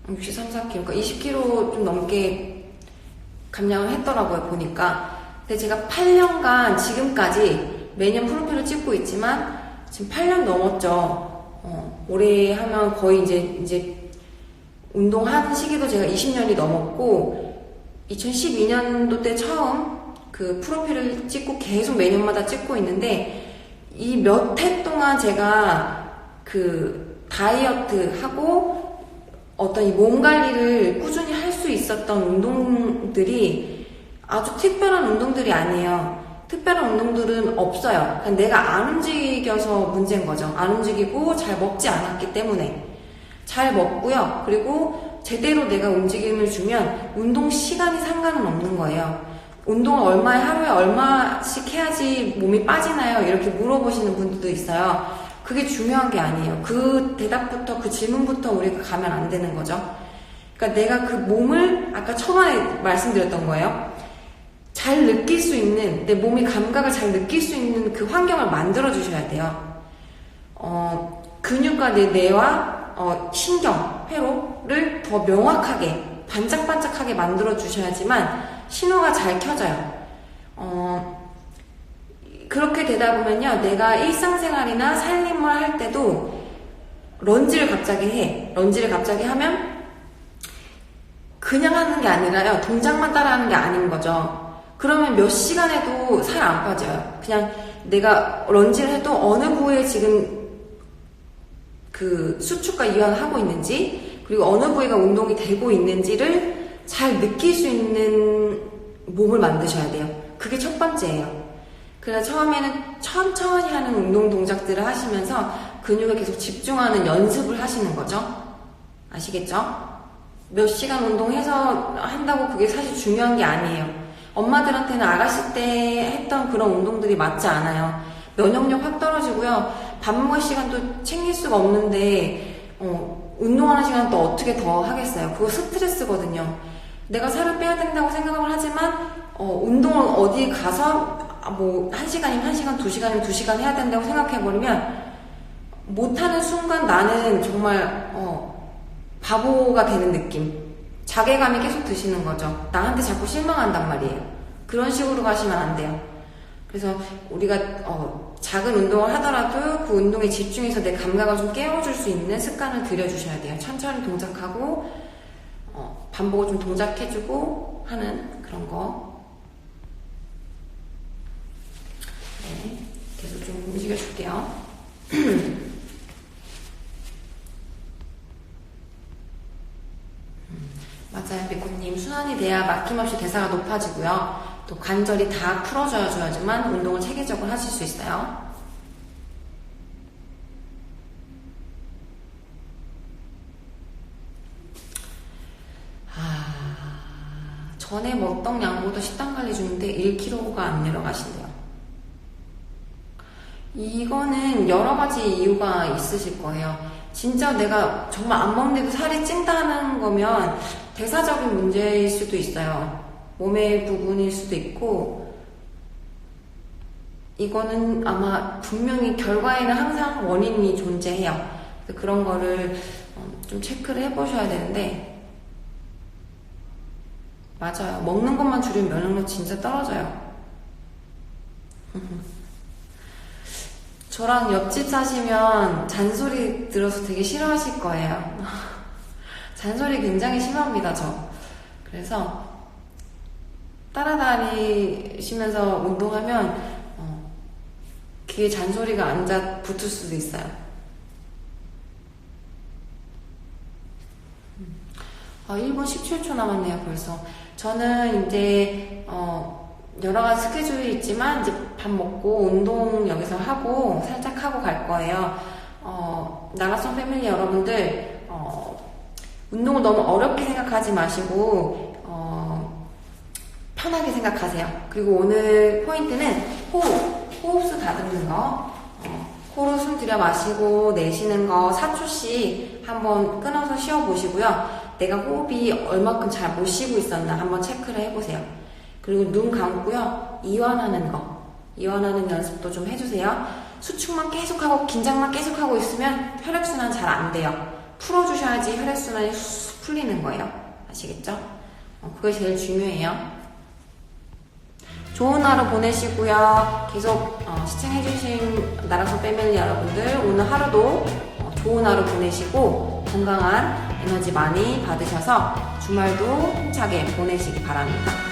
63, 4kg. 그러니까 20kg 좀 넘게 감량을 했더라고요, 보니까. 근데 제가 8년간 지금까지 매년 프로필을 찍고 있지만 지금 8년 넘었죠. 올해 하면 거의 이제 운동하는 시기도 제가 20년이 넘었고 2012년도 때 처음 그 프로필을 찍고 계속 매년마다 찍고 있는데 이 몇 해 동안 제가 그 다이어트 하고 어떤 이 몸 관리를 꾸준히 할 수 있었던 운동들이 아주 특별한 운동들이 아니에요. 특별한 운동들은 없어요. 그냥 내가 안 움직여서 문제인 거죠. 안 움직이고 잘 먹지 않았기 때문에. 잘 먹고요. 그리고 제대로 내가 움직임을 주면 운동 시간이 상관은 없는 거예요. 운동을 하루에 얼마씩 해야지 몸이 빠지나요? 이렇게 물어보시는 분들도 있어요. 그게 중요한 게 아니에요. 그 대답부터, 그 질문부터 우리가 가면 안 되는 거죠. 그러니까 내가 그 몸을 아까 초반에 말씀드렸던 거예요. 잘 느낄 수 있는, 내 몸의 감각을 잘 느낄 수 있는 그 환경을 만들어 주셔야 돼요. 근육과 내 뇌와 신경, 회로를 더 명확하게, 반짝반짝하게 만들어 주셔야지만 신호가 잘 켜져요. 그렇게 되다 보면요, 내가 일상생활이나 살림을 할 때도 런지를 갑자기 해. 런지를 갑자기 하면 그냥 하는 게 아니라요, 동작만 따라하는 게 아닌 거죠. 그러면 몇 시간에도 살 안 빠져요. 그냥 내가 런지를 해도 어느 부위에 지금 그 수축과 이완을 하고 있는지, 그리고 어느 부위가 운동이 되고 있는지를 잘 느낄 수 있는 몸을 만드셔야 돼요. 그게 첫 번째예요. 그래서 처음에는 천천히 하는 운동 동작들을 하시면서 근육을 계속 집중하는 연습을 하시는 거죠. 아시겠죠? 몇 시간 운동해서 한다고 그게 사실 중요한 게 아니에요. 엄마들한테는 아가씨 때 했던 그런 운동들이 맞지 않아요. 면역력 확 떨어지고요. 밥 먹을 시간도 챙길 수가 없는데 운동하는 시간 또 어떻게 더 하겠어요. 그거 스트레스거든요. 내가 살을 빼야 된다고 생각을 하지만 운동을 어디 가서 뭐 1시간이면 1시간, 2시간이면 2시간 해야 된다고 생각해버리면 못하는 순간 나는 정말 바보가 되는 느낌, 자괴감이 계속 드시는 거죠. 나한테 자꾸 실망한단 말이에요. 그런 식으로 가시면 안 돼요. 그래서 우리가 작은 운동을 하더라도 그 운동에 집중해서 내 감각을 좀 깨워줄 수 있는 습관을 들여주셔야 돼요. 천천히 동작하고 반복을 좀 동작해주고 하는 그런 거. 네, 계속 좀 움직여줄게요. 맞아요, 미코님. 순환이 돼야 막힘없이 대사가 높아지고요. 또 관절이 다 풀어져야지만 운동을 체계적으로 하실 수 있어요. 전에 먹던 양보다 식단 관리 중인데 1kg가 안 내려가신대요. 이거는 여러 가지 이유가 있으실 거예요. 진짜 내가 정말 안 먹는데도 살이 찐다는 거면 대사적인 문제일 수도 있어요. 몸의 부분일 수도 있고, 이거는 아마 분명히 결과에는 항상 원인이 존재해요. 그런 거를 좀 체크를 해보셔야 되는데, 맞아요. 먹는 것만 줄이면 면역력 진짜 떨어져요. 저랑 옆집 사시면 잔소리 들어서 되게 싫어하실 거예요. 잔소리 굉장히 심합니다, 저. 그래서 따라다니시면서 운동하면 귀에 잔소리가 앉아 붙을 수도 있어요. 1분 17초 남았네요, 벌써. 저는 이제 여러 가지 스케줄이 있지만 이제 밥 먹고 운동 여기서 하고 살짝 하고 갈 거예요. 나라송 패밀리 여러분들 운동을 너무 어렵게 생각하지 마시고 편하게 생각하세요. 그리고 오늘 포인트는 호흡수 다듬는 거. 코로 숨 들여 마시고 내쉬는 거 4초씩 한번 끊어서 쉬어 보시고요. 내가 호흡이 얼마큼 잘 못 쉬고 있었나 한번 체크를 해보세요. 그리고 눈 감고요. 이완하는 연습도 좀 해주세요. 수축만 계속하고 긴장만 계속하고 있으면 혈액순환 잘 안 돼요. 풀어주셔야지 혈액순환이 풀리는 거예요. 아시겠죠? 그게 제일 중요해요. 좋은 하루 보내시고요. 계속 시청해주신 나라소 패밀리 여러분들 오늘 하루도 좋은 하루 보내시고 건강한 에너지 많이 받으셔서 주말도 힘차게 보내시기 바랍니다.